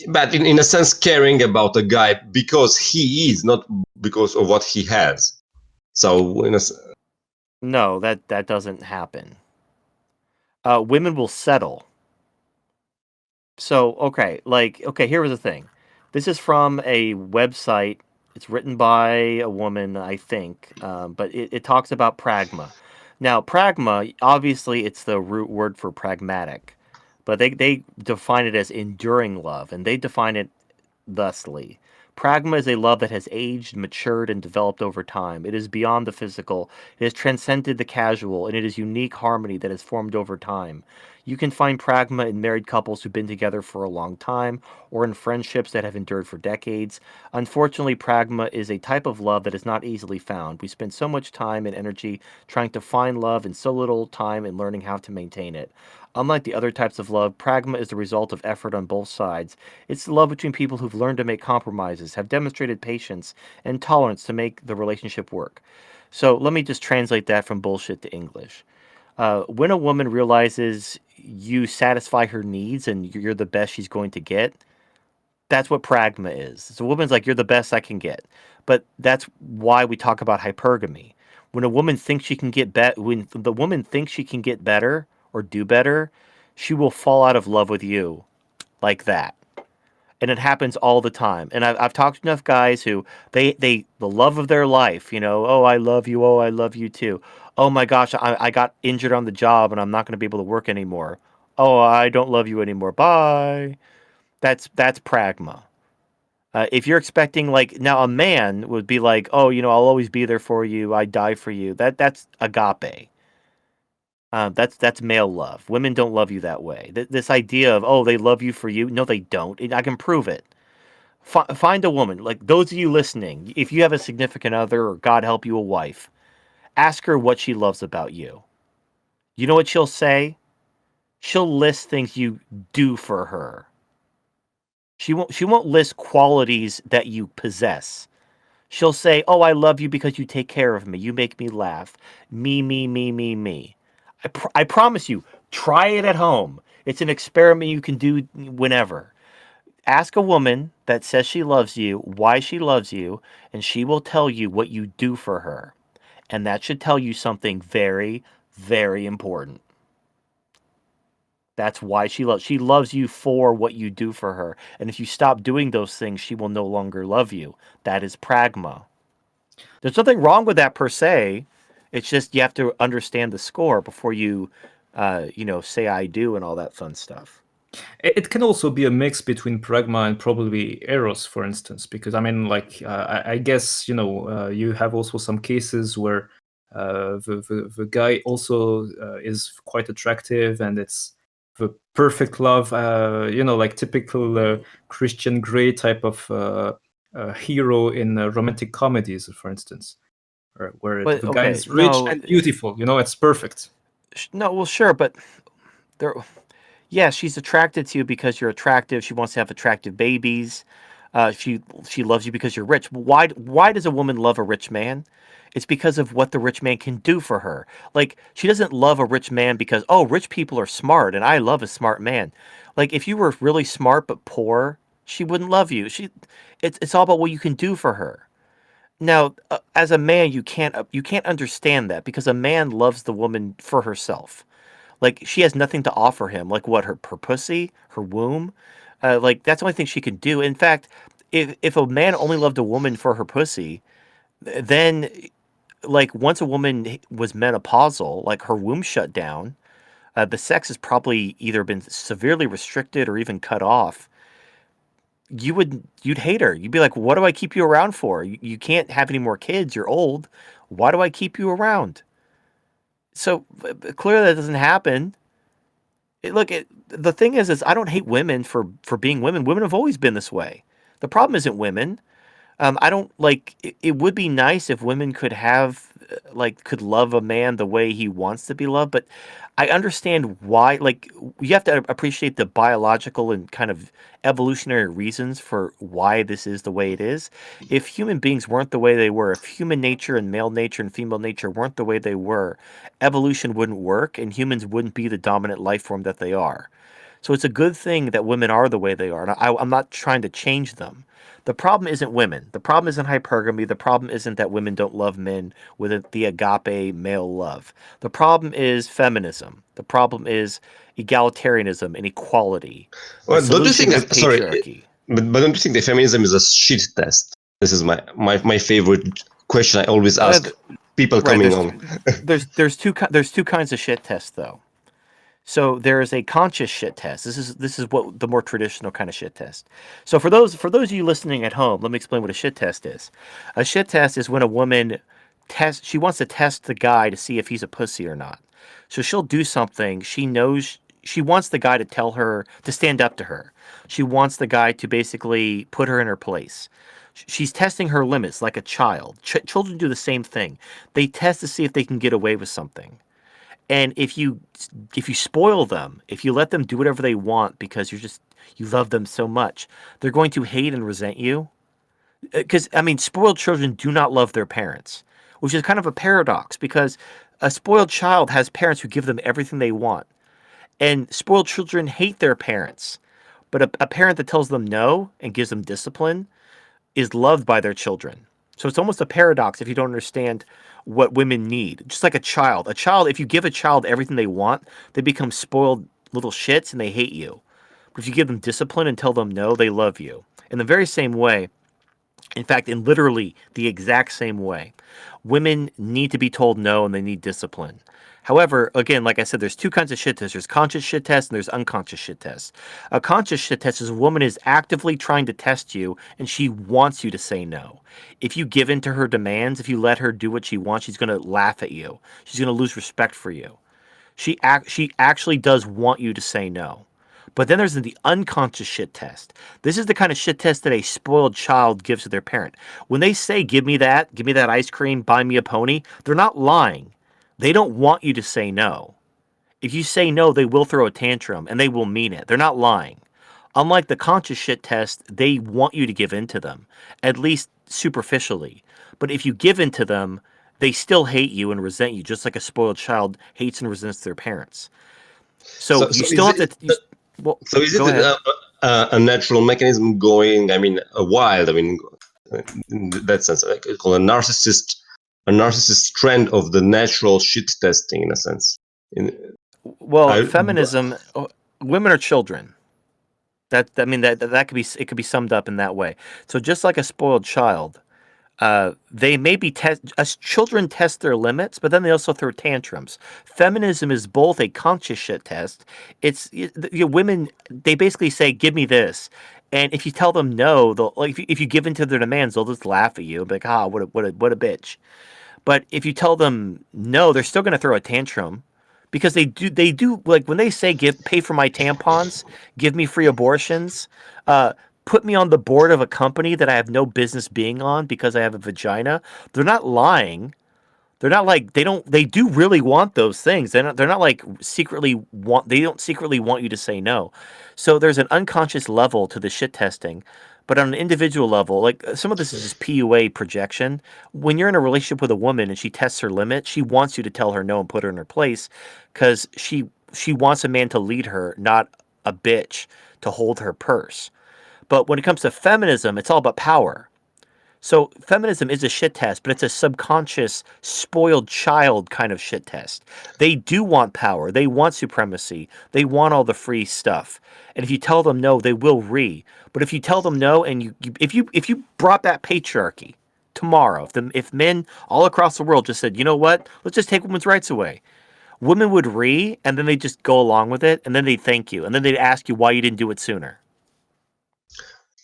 but in a sense, caring about a guy because he is, not because of what he has. So No, that doesn't happen. Women will settle. So, okay, here was the thing. This is from a website. It's written by a woman, I think, but it talks about pragma. Now, pragma, obviously, it's the root word for pragmatic, but they define it as enduring love, and they define it thusly. Pragma is a love that has aged, matured, and developed over time. It is beyond the physical, it has transcended the casual, and it is unique harmony that has formed over time. You can find pragma in married couples who've been together for a long time, or in friendships that have endured for decades. Unfortunately, pragma is a type of love that is not easily found. We spend so much time and energy trying to find love and so little time in learning how to maintain it. Unlike the other types of love, pragma is the result of effort on both sides. It's the love between people who've learned to make compromises, have demonstrated patience and tolerance to make the relationship work. So let me just translate that from bullshit to English. When a woman realizes you satisfy her needs and you're the best she's going to get, That's what pragma is. So a woman's like, you're the best I can get. But that's why we talk about hypergamy. When a woman thinks she can get when the woman thinks she can get better or do better, she will fall out of love with you like that. And it happens all the time. And I've talked to enough guys who the love of their life, oh, I love you. Oh, I love you too. Oh my gosh, I got injured on the job and I'm not going to be able to work anymore. Oh, I don't love you anymore. Bye. That's pragma. If you're expecting now a man would be like, oh, I'll always be there for you. I die for you. That's agape. That's male love. Women don't love you that way. This idea of, oh, they love you for you. No, they don't. I can prove it. Find a woman, like those of you listening, if you have a significant other or God help you, a wife, ask her what she loves about you. You know what she'll say? She'll list things you do for her. She won't list qualities that you possess. She'll say, oh, I love you because you take care of me. You make me laugh. Me, me, me, me, me. I promise you, try it at home. It's an experiment you can do whenever. Ask a woman that says she loves you why she loves you, and she will tell you what you do for her. And that should tell you something very, very important. That's why she loves you for what you do for her. And if you stop doing those things, she will no longer love you. That is pragma. There's nothing wrong with that per se. It's just you have to understand the score before you, say I do and all that fun stuff. It can also be a mix between pragma and probably eros, for instance, because I mean, I guess you have also some cases where the guy also is quite attractive, and it's the perfect love, like typical Christian Grey type of hero in romantic comedies, for instance, where But the guy okay, is rich no, and beautiful. It's perfect. no, well, sure, but there. Yeah, she's attracted to you because you're attractive. She wants to have attractive babies. She loves you because you're rich. Why does a woman love a rich man? It's because of what the rich man can do for her. Like, she doesn't love a rich man because, oh, rich people are smart and I love a smart man. Like, if you were really smart but poor, she wouldn't love you. It's all about what you can do for her. Now, as a man, you can't understand that because a man loves the woman for herself. Like, she has nothing to offer him. Like, what, her pussy, her womb? Like, that's the only thing she can do. In fact, if a man only loved a woman for her pussy, then, like, once a woman was menopausal, like her womb shut down, the sex has probably either been severely restricted or even cut off. You'd hate her. You'd be like, what do I keep you around for? You can't have any more kids. You're old. Why do I keep you around? So clearly that doesn't happen. The thing is I don't hate women for being women. Women have always been this way. The problem isn't women. I don't like. It would be nice if women could have could love a man the way he wants to be loved, but I understand why. Like, you have to appreciate the biological and kind of evolutionary reasons for why this is the way it is. If human beings weren't the way they were, if human nature and male nature and female nature weren't the way they were, evolution wouldn't work and humans wouldn't be the dominant life form that they are. So it's a good thing that women are the way they are. And I'm not trying to change them. The problem isn't women. The problem isn't hypergamy. The problem isn't that women don't love men with the agape male love. The problem is feminism. The problem is egalitarianism and equality. The Well, don't you solution think is that? Sorry, patriarchy. but don't you think that feminism is a shit test? This is my favorite question. I always Uh, ask people right. coming on. There's two kinds of shit tests though. So there is a conscious shit test. This is what the more traditional kind of shit test. So for those of you listening at home, let me explain what a shit test is. A shit test is when a woman she wants to test the guy to see if he's a pussy or not. So she'll do something she knows she wants the guy to tell her to stand up to her. She wants the guy to basically put her in her place. She's testing her limits like a child. Children do the same thing. They test to see if they can get away with something. And if you spoil them, if you let them do whatever they want because you love them so much, they're going to hate and resent you. Because I mean, spoiled children do not love their parents, which is kind of a paradox because a spoiled child has parents who give them everything they want, and spoiled children hate their parents. But a parent that tells them no and gives them discipline is loved by their children. So it's almost a paradox if you don't understand what women need. Just like a child. A child, if you give a child everything they want, they become spoiled little shits and they hate you. But if you give them discipline and tell them no, they love you. In the very same way, in fact, in literally the exact same way, women need to be told no and they need discipline. However, again, like I said, there's two kinds of shit tests. There's conscious shit tests and there's unconscious shit tests. A conscious shit test is a woman is actively trying to test you and she wants you to say no. If you give in to her demands, if you let her do what she wants, she's going to laugh at you. She's going to lose respect for you. She actually does want you to say no. But then there's the unconscious shit test. This is the kind of shit test that a spoiled child gives to their parent. When they say, give me that ice cream, buy me a pony, they're not lying. They don't want you to say no. If you say no, they will throw a tantrum and they will mean it. They're not lying. Unlike the conscious shit test, they want you to give in to them, at least superficially. But if you give in to them, they still hate you and resent you, just like a spoiled child hates and resents their parents. So you still have to... Well, so is it go ahead. a natural mechanism going, I mean, wild, I mean, in that sense, like it's called a narcissist trend of the natural shit testing, in a sense. Feminism, women are children. That could be, it could be summed up in that way. So just like a spoiled child, they may be as children test their limits, but then they also throw tantrums. Feminism is both a conscious shit test. Women, they basically say, "Give me this," and if you tell them no, they'll if you give in to their demands, they'll just laugh at you and be like, "Ah, what a bitch." But if you tell them no, they're still going to throw a tantrum. Because they do like when they say pay for my tampons, give me free abortions, put me on the board of a company that I have no business being on because I have a vagina. They're not lying. They're not like they do really want those things. They're not like they don't secretly want you to say no. So there's an unconscious level to the shit testing. But on an individual level, like some of this is just PUA projection. When you're in a relationship with a woman and she tests her limit, she wants you to tell her no and put her in her place because she wants a man to lead her, not a bitch to hold her purse. But when it comes to feminism, it's all about power. So feminism is a shit test, but it's a subconscious, spoiled child kind of shit test. They do want power. They want supremacy. They want all the free stuff. And if you tell them no, they will But if you tell them no, and if you brought back patriarchy tomorrow, if men all across the world just said, you know what, let's just take women's rights away, women would and then they just go along with it, and then they'd thank you, and then they'd ask you why you didn't do it sooner.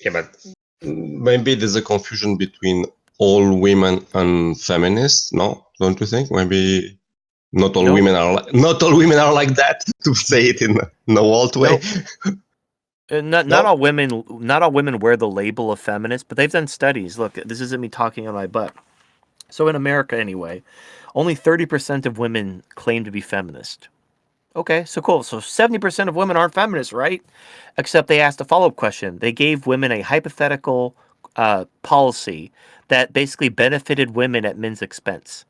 Yeah, but maybe there's a confusion between all women and feminists. No, don't you think? Maybe not all women are like that. To say it in a wild way. Not all women wear the label of feminist, but they've done studies. Look, this isn't me talking on my butt. So in America, anyway, only 30% of women claim to be feminist. Okay, so cool. So 70% of women aren't feminists, right? Except they asked a follow-up question. They gave women a hypothetical policy that basically benefited women at men's expense.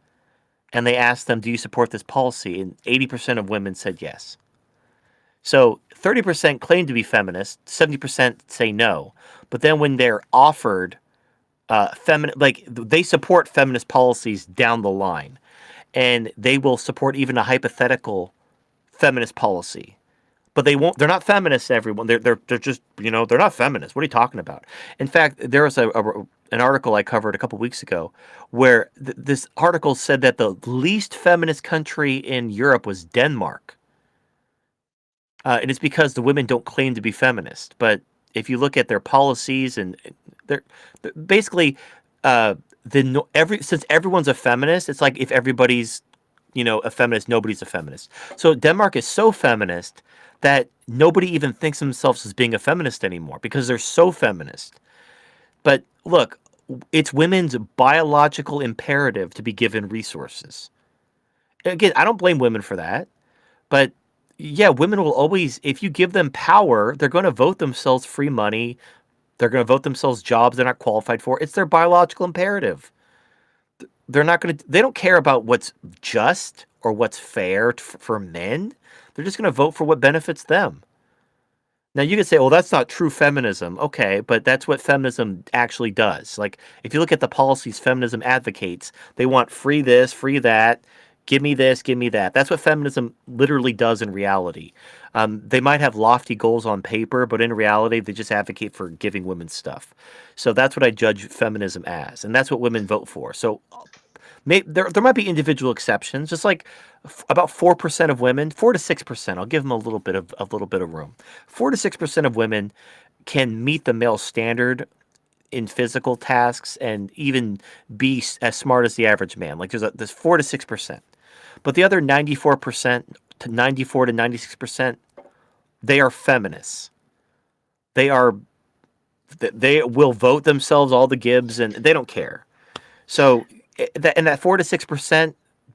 And they asked them, do you support this policy? And 80% of women said yes. So 30% claim to be feminist, 70% say no. But then when they're offered they support feminist policies down the line. And they will support even a hypothetical feminist policy, but they're not feminists, everyone. They're just, they're not feminists. What are you talking about? In fact, there was an article I covered a couple weeks ago where this article said that the least feminist country in Europe was Denmark. And it's because the women don't claim to be feminist. But if you look at their policies and they're basically, since everyone's a feminist, it's like if everybody's a feminist, nobody's a feminist. So Denmark is so feminist that nobody even thinks themselves as being a feminist anymore because they're so feminist. But look, it's women's biological imperative to be given resources. Again, I don't blame women for that. But yeah, women will always, if you give them power, they're going to vote themselves free money. They're going to vote themselves jobs they're not qualified for. It's their biological imperative. They don't care about what's just or what's fair for men. They're just going to vote for what benefits them. Now you could say, well, that's not true feminism. Okay, but that's what feminism actually does. Like, if you look at the policies feminism advocates, they want free this, free that, give me this, give me that. That's what feminism literally does in reality. They might have lofty goals on paper, but in reality, they just advocate for giving women stuff. So that's what I judge feminism as, and that's what women vote for. So there might be individual exceptions, just like about 4% of women, 4 to 6%. I'll give them a little bit of room. 4 to 6% of women can meet the male standard in physical tasks and even be as smart as the average man. Like there's 4 to 6%, but the other 94% to 96%, they are feminists. They will vote themselves all the Gibbs and they don't care. So that 4 to 6%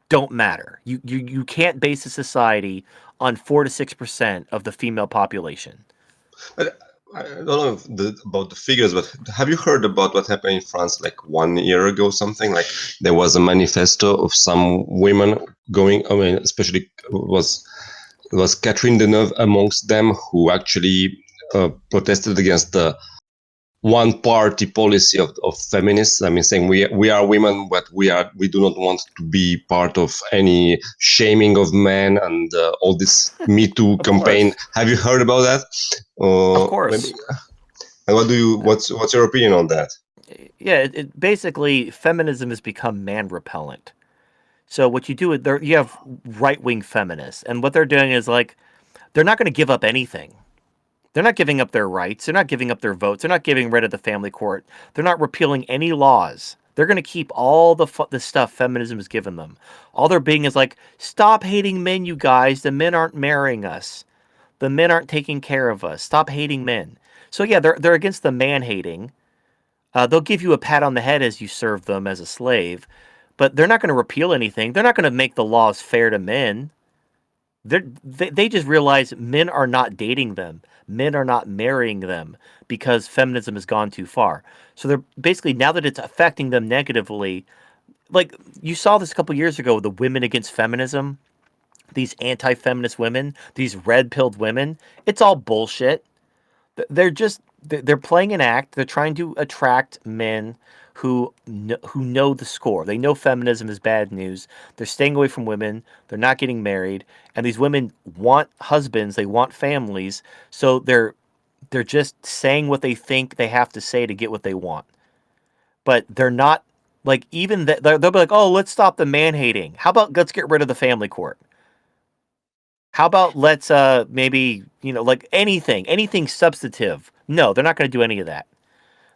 don't matter. You can't base a society on 4 to 6% of the female population. But I don't know about the figures, but have you heard about what happened in France like 1 year ago? Something like there was a manifesto of some women going. I mean, especially was Catherine Deneuve amongst them, who actually protested against the one-party policy of feminists. I mean, saying we are women, but we do not want to be part of any shaming of men and all this Me Too campaign. Course. Have you heard about that? Of course. Maybe, and what's your opinion on that? Yeah, it basically feminism has become man repellent. So what you do is you have right-wing feminists, and what they're doing is like they're not going to give up anything. They're not giving up their rights. They're not giving up their votes. They're not getting rid of the family court. They're not repealing any laws. They're going to keep all the stuff feminism has given them. All they're being is like, stop hating men, you guys. The men aren't marrying us. The men aren't taking care of us. Stop hating men. So yeah, they're against the man hating. They'll give you a pat on the head as you serve them as a slave, but they're not going to repeal anything. They're not going to make the laws fair to men. They just realize men are not dating them. Men are not marrying them because feminism has gone too far. So they're basically, now that it's affecting them negatively, like you saw this a couple years ago with the women against feminism, these anti-feminist women, these red-pilled women, it's all bullshit. They're playing an act. They're trying to attract men who know the score. They know feminism is bad news. They're staying away from women. They're not getting married, and these women want husbands. They want families. So they're just saying what they think they have to say to get what they want. But they're not like even that. They'll be like, "Oh, let's stop the man hating. How about let's get rid of the family court? How about let's maybe like anything substantive?" No, they're not going to do any of that.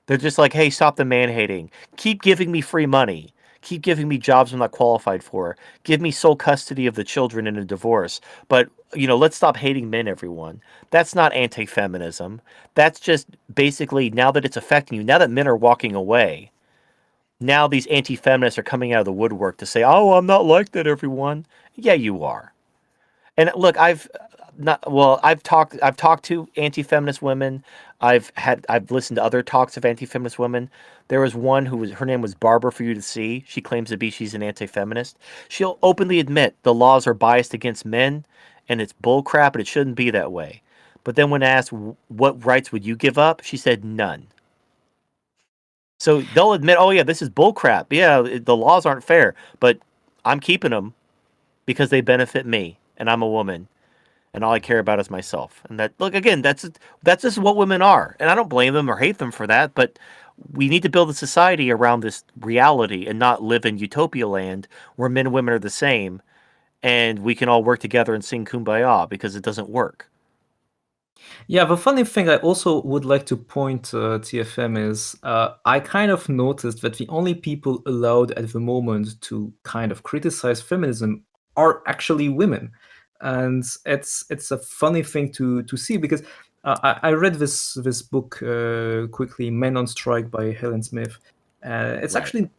They're just like, hey, stop the man hating. Keep giving me free money. Keep giving me jobs I'm not qualified for. Give me sole custody of the children in a divorce. But, let's stop hating men, everyone. That's not anti-feminism. That's just basically, now that it's affecting you, now that men are walking away, now these anti-feminists are coming out of the woodwork to say, oh, I'm not like that, everyone. Yeah, you are. And look, I've talked to anti-feminist women. I've listened to other talks of anti-feminist women. There was one her name was Barbara for you to see. She claims to be she's an anti-feminist. She'll openly admit the laws are biased against men and it's bullcrap and it shouldn't be that way. But then when asked what rights would you give up, she said none. So they'll admit, oh yeah, this is bullcrap. Yeah, the laws aren't fair, but I'm keeping them because they benefit me and I'm a woman. And all I care about is myself. And that, look, again, that's just what women are. And I don't blame them or hate them for that, but we need to build a society around this reality and not live in utopia land where men and women are the same and we can all work together and sing Kumbaya, because it doesn't work. Yeah, the funny thing I also would like to point, TFM, is I kind of noticed that the only people allowed at the moment to kind of criticize feminism are actually women. And it's a funny thing to see, because I read this book quickly, Men on Strike by Helen Smith. It's Right. actually,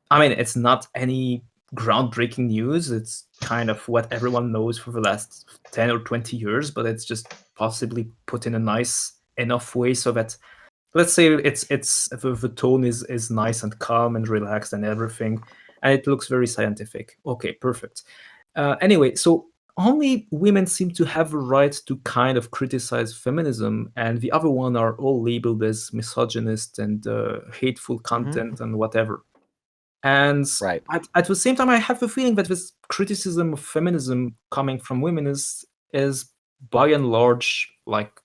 I mean, it's not any groundbreaking news. It's kind of what everyone knows for the last 10 or 20 years, but it's just possibly put in a nice enough way so that, let's say, it's the tone is nice and calm and relaxed and everything, and it looks very scientific. Okay, perfect. Anyway, so only women seem to have a right to kind of criticize feminism, and the other one are all labeled as misogynist and hateful content and whatever. And Right. at the same time, I have the feeling that this criticism of feminism coming from women is by and large like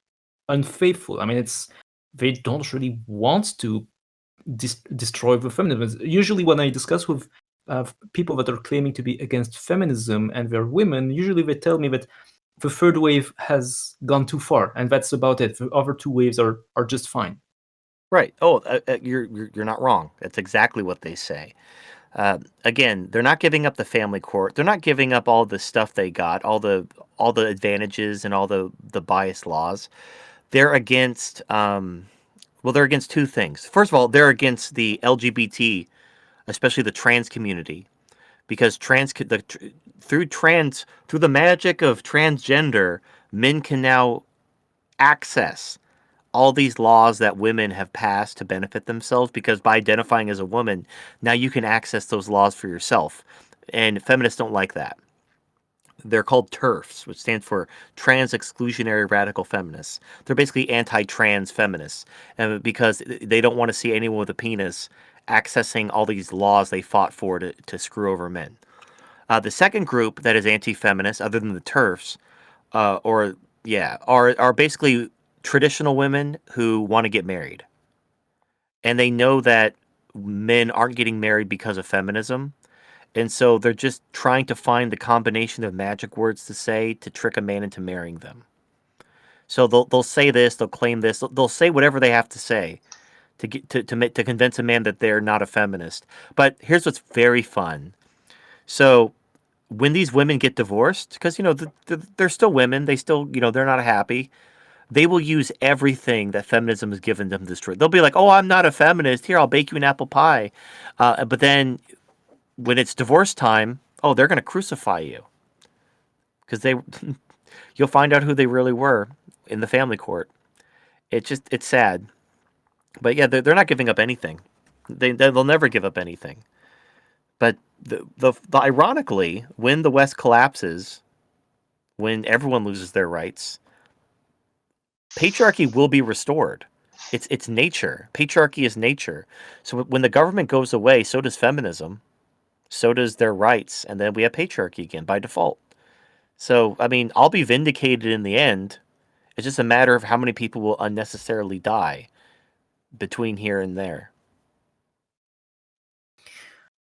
unfaithful. I mean, they don't really want to destroy the feminism. Usually, when I discuss with people that are claiming to be against feminism and they're women, usually they tell me that the third wave has gone too far, and that's about it. The other two waves are just fine. Right. Oh, you're not wrong. That's exactly what they say. Again, they're not giving up the family court. They're not giving up all the stuff they got, all the advantages and all the biased laws. They're against they're against two things. First of all, they're against the LGBT, especially the trans community, because through the magic of transgender, men can now access all these laws that women have passed to benefit themselves, because by identifying as a woman, now you can access those laws for yourself. And feminists don't like that. They're called TERFs, which stands for Trans Exclusionary Radical Feminists. They're basically anti-trans feminists, and because they don't want to see anyone with a penis accessing all these laws they fought for to screw over men. The second group that is anti-feminist, other than the TERFs, are basically traditional women who want to get married. And they know that men aren't getting married because of feminism. And so they're just trying to find the combination of magic words to say to trick a man into marrying them. So they'll say this, they'll claim this, they'll say whatever they have to say to get to convince a man that they're not a feminist. But here's what's very fun. So when these women get divorced, because they're still women, they still they're not happy. They will use everything that feminism has given them to destroy. They'll be like, "Oh, I'm not a feminist. Here, I'll bake you an apple pie." But then when it's divorce time, oh, they're going to crucify you, because you'll find out who they really were in the family court. It's sad. But yeah, they're not giving up anything. They'll never give up anything. But the ironically, when the West collapses, when everyone loses their rights, patriarchy will be restored. It's nature. Patriarchy is nature. So when the government goes away, so does feminism. So does their rights, and then we have patriarchy again by default. So, I mean, I'll be vindicated in the end. It's just a matter of how many people will unnecessarily die between here and there.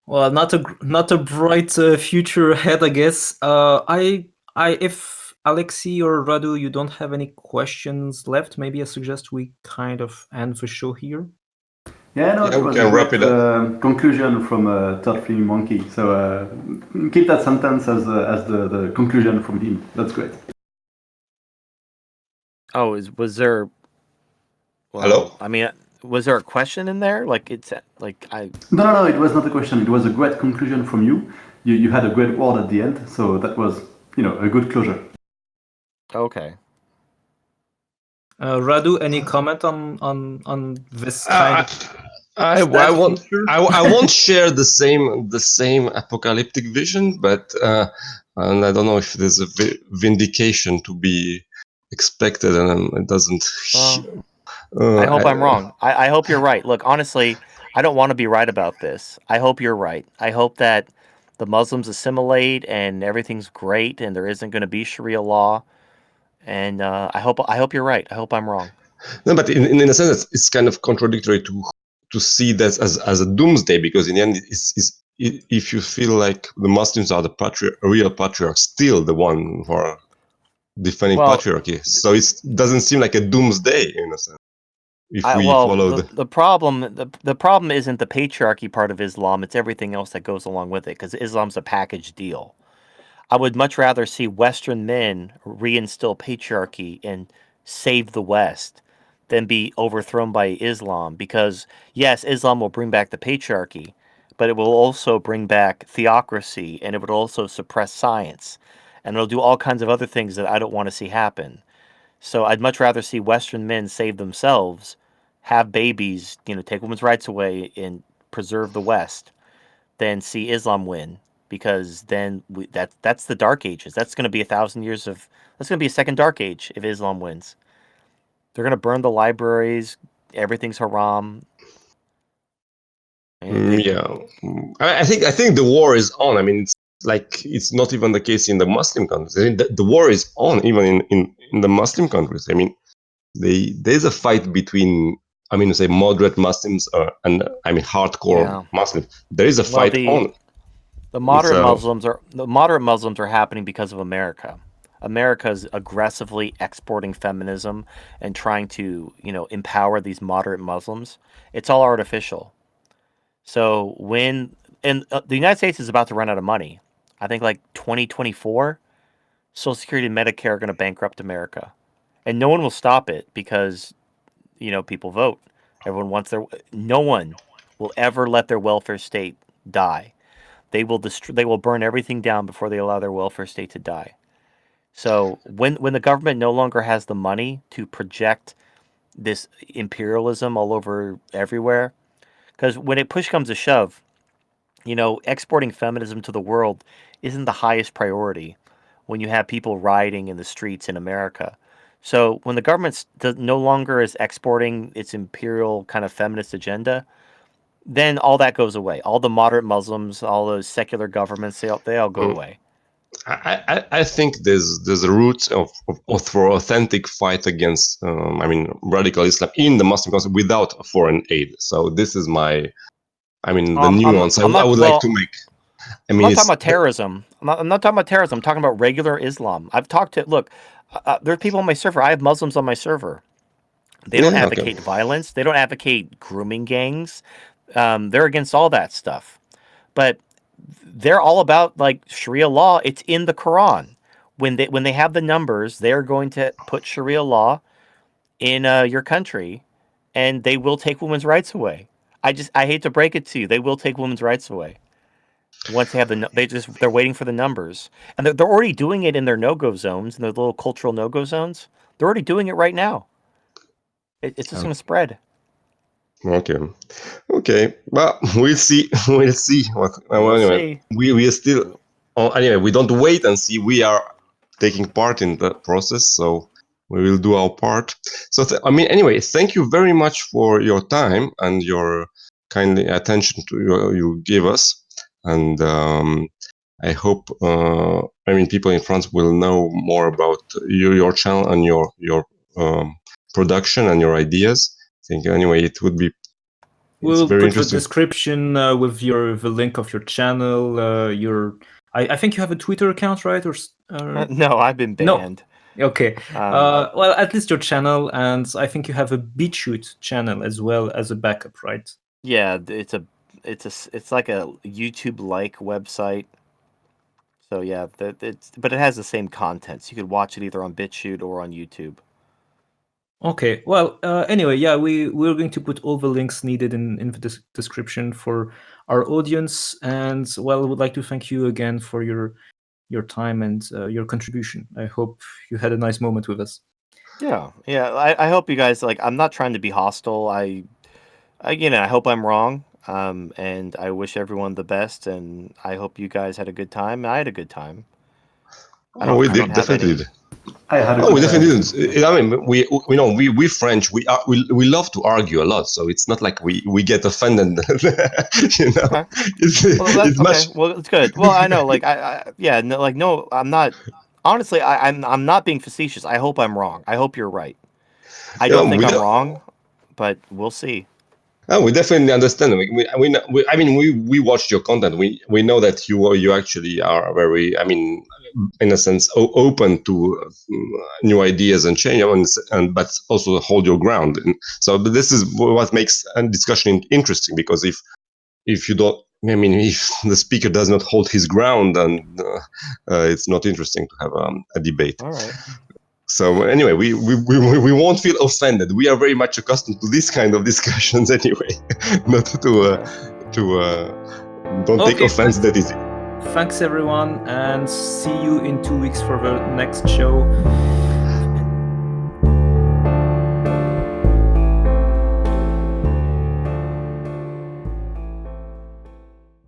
Well, not a bright future ahead, I guess. If Alexi or Radu, you don't have any questions left, maybe I suggest we kind of end the show here. Yeah, no, it we was can a wrap great it up. conclusion from Turd Flinging Monkey. So keep that sentence as the conclusion from him. That's great. Oh, was there? Well, Hello? I mean, was there a question in there? Like No, it was not a question. It was a great conclusion from you. You had a great word at the end, so that was a good closure. Okay. Radu, any comment on this kind of I won't share the same apocalyptic vision, but and I don't know if there's a vindication to be expected, and it doesn't. I hope I'm wrong. I hope you're right. Look, honestly, I don't want to be right about this. I hope you're right. I hope that the Muslims assimilate and everything's great and there isn't going to be Sharia law. And I hope you're right. I hope I'm wrong. No, but in a sense, it's kind of contradictory to see that as a doomsday, because in the end, if you feel like the Muslims are the real patriarchs, still the one who are defending patriarchy, so it doesn't seem like a doomsday in a sense. If we follow the problem isn't the patriarchy part of Islam; it's everything else that goes along with it. Because Islam's a package deal. I would much rather see Western men reinstill patriarchy and save the West than be overthrown by Islam. Because yes, Islam will bring back the patriarchy, but it will also bring back theocracy, and it would also suppress science, and it'll do all kinds of other things that I don't want to see happen. So I'd much rather see Western men save themselves, have babies, take women's rights away, and preserve the West, than see Islam win because then that's the Dark Ages. That's going to be 1,000 years of that's going to be a second Dark Age if Islam wins. They're going to burn the libraries. Everything's haram. I think the war is on. I mean, it's not even the case in the Muslim countries. I mean, the war is on even in the Muslim countries. I mean, there's a fight between, I mean, say moderate Muslims and I mean hardcore Muslims. There is a fight on. The moderate Muslims are happening because of America. America's aggressively exporting feminism and trying to, empower these moderate Muslims. It's all artificial. So the United States is about to run out of money. I think like 2024, Social Security and Medicare are going to bankrupt America. And no one will stop it because, people vote. Everyone wants no one will ever let their welfare state die. They will burn everything down before they allow their welfare state to die. So when the government no longer has the money to project this imperialism all over everywhere, because when push comes to shove, exporting feminism to the world isn't the highest priority when you have people rioting in the streets in America. So when the government no longer is exporting its imperial kind of feminist agenda, then all that goes away. All the moderate Muslims, all those secular governments, they all go away. I think there's a root for authentic fight against radical Islam in the Muslim country without foreign aid. So this is the nuance I would like to make. I'm not talking about terrorism. I'm not talking about terrorism. I'm talking about regular Islam. I've talked to there are people on my server. I have Muslims on my server. They don't advocate violence. They don't advocate grooming gangs. They're against all that stuff. But they're all about like Sharia law. It's in the Quran. When they have the numbers, they're going to put Sharia law in your country, and they will take women's rights away. I hate to break it to you, they will take women's rights away once they have they're waiting for the numbers, and they're already doing it in their no-go zones, in their little cultural no-go zones. They're already doing it right now. It's just going to spread. Okay. Well, we'll see. We'll see. Anyway, we are still. Anyway, we don't wait and see. We are taking part in the process, so we will do our part. So, anyway, thank you very much for your time and your kindly attention to you give us. And I hope people in France will know more about your channel and your production and your ideas. I think anyway it would be. We'll put the description with the link of your channel. I think you have a Twitter account, right? No, I've been banned. No. Okay. Well, at least your channel, and I think you have a Bitchute channel as well as a backup, right? Yeah, it's like a YouTube-like website. So yeah, but it has the same content. So you could watch it either on Bitchute or on YouTube. Okay. Well, anyway, yeah, we're going to put all the links needed in the description for our audience, and well, I would like to thank you again for your time and your contribution. I hope you had a nice moment with us. Yeah. I hope you guys I'm not trying to be hostile. I hope I'm wrong. And I wish everyone the best, and I hope you guys had a good time. I had a good time. We definitely did. I had a good we time. definitely did. I mean, we French, we love to argue a lot, so it's not like we get offended. Okay. It's much. Well, it's good. Well, I know, no, I'm not. Honestly, I'm not being facetious. I hope I'm wrong. I hope you're right. I don't think I'm wrong, but we'll see. Oh, we definitely understand. We watched your content. We know that you actually are very, in a sense, open to new ideas and change, but also hold your ground. And so this is what makes a discussion interesting, because if you don't, if the speaker does not hold his ground, then it's not interesting to have a debate. All right. So anyway, we won't feel offended. We are very much accustomed to this kind of discussions anyway. Not to don't take offense that easy. Thanks everyone, and see you in 2 weeks for the next show.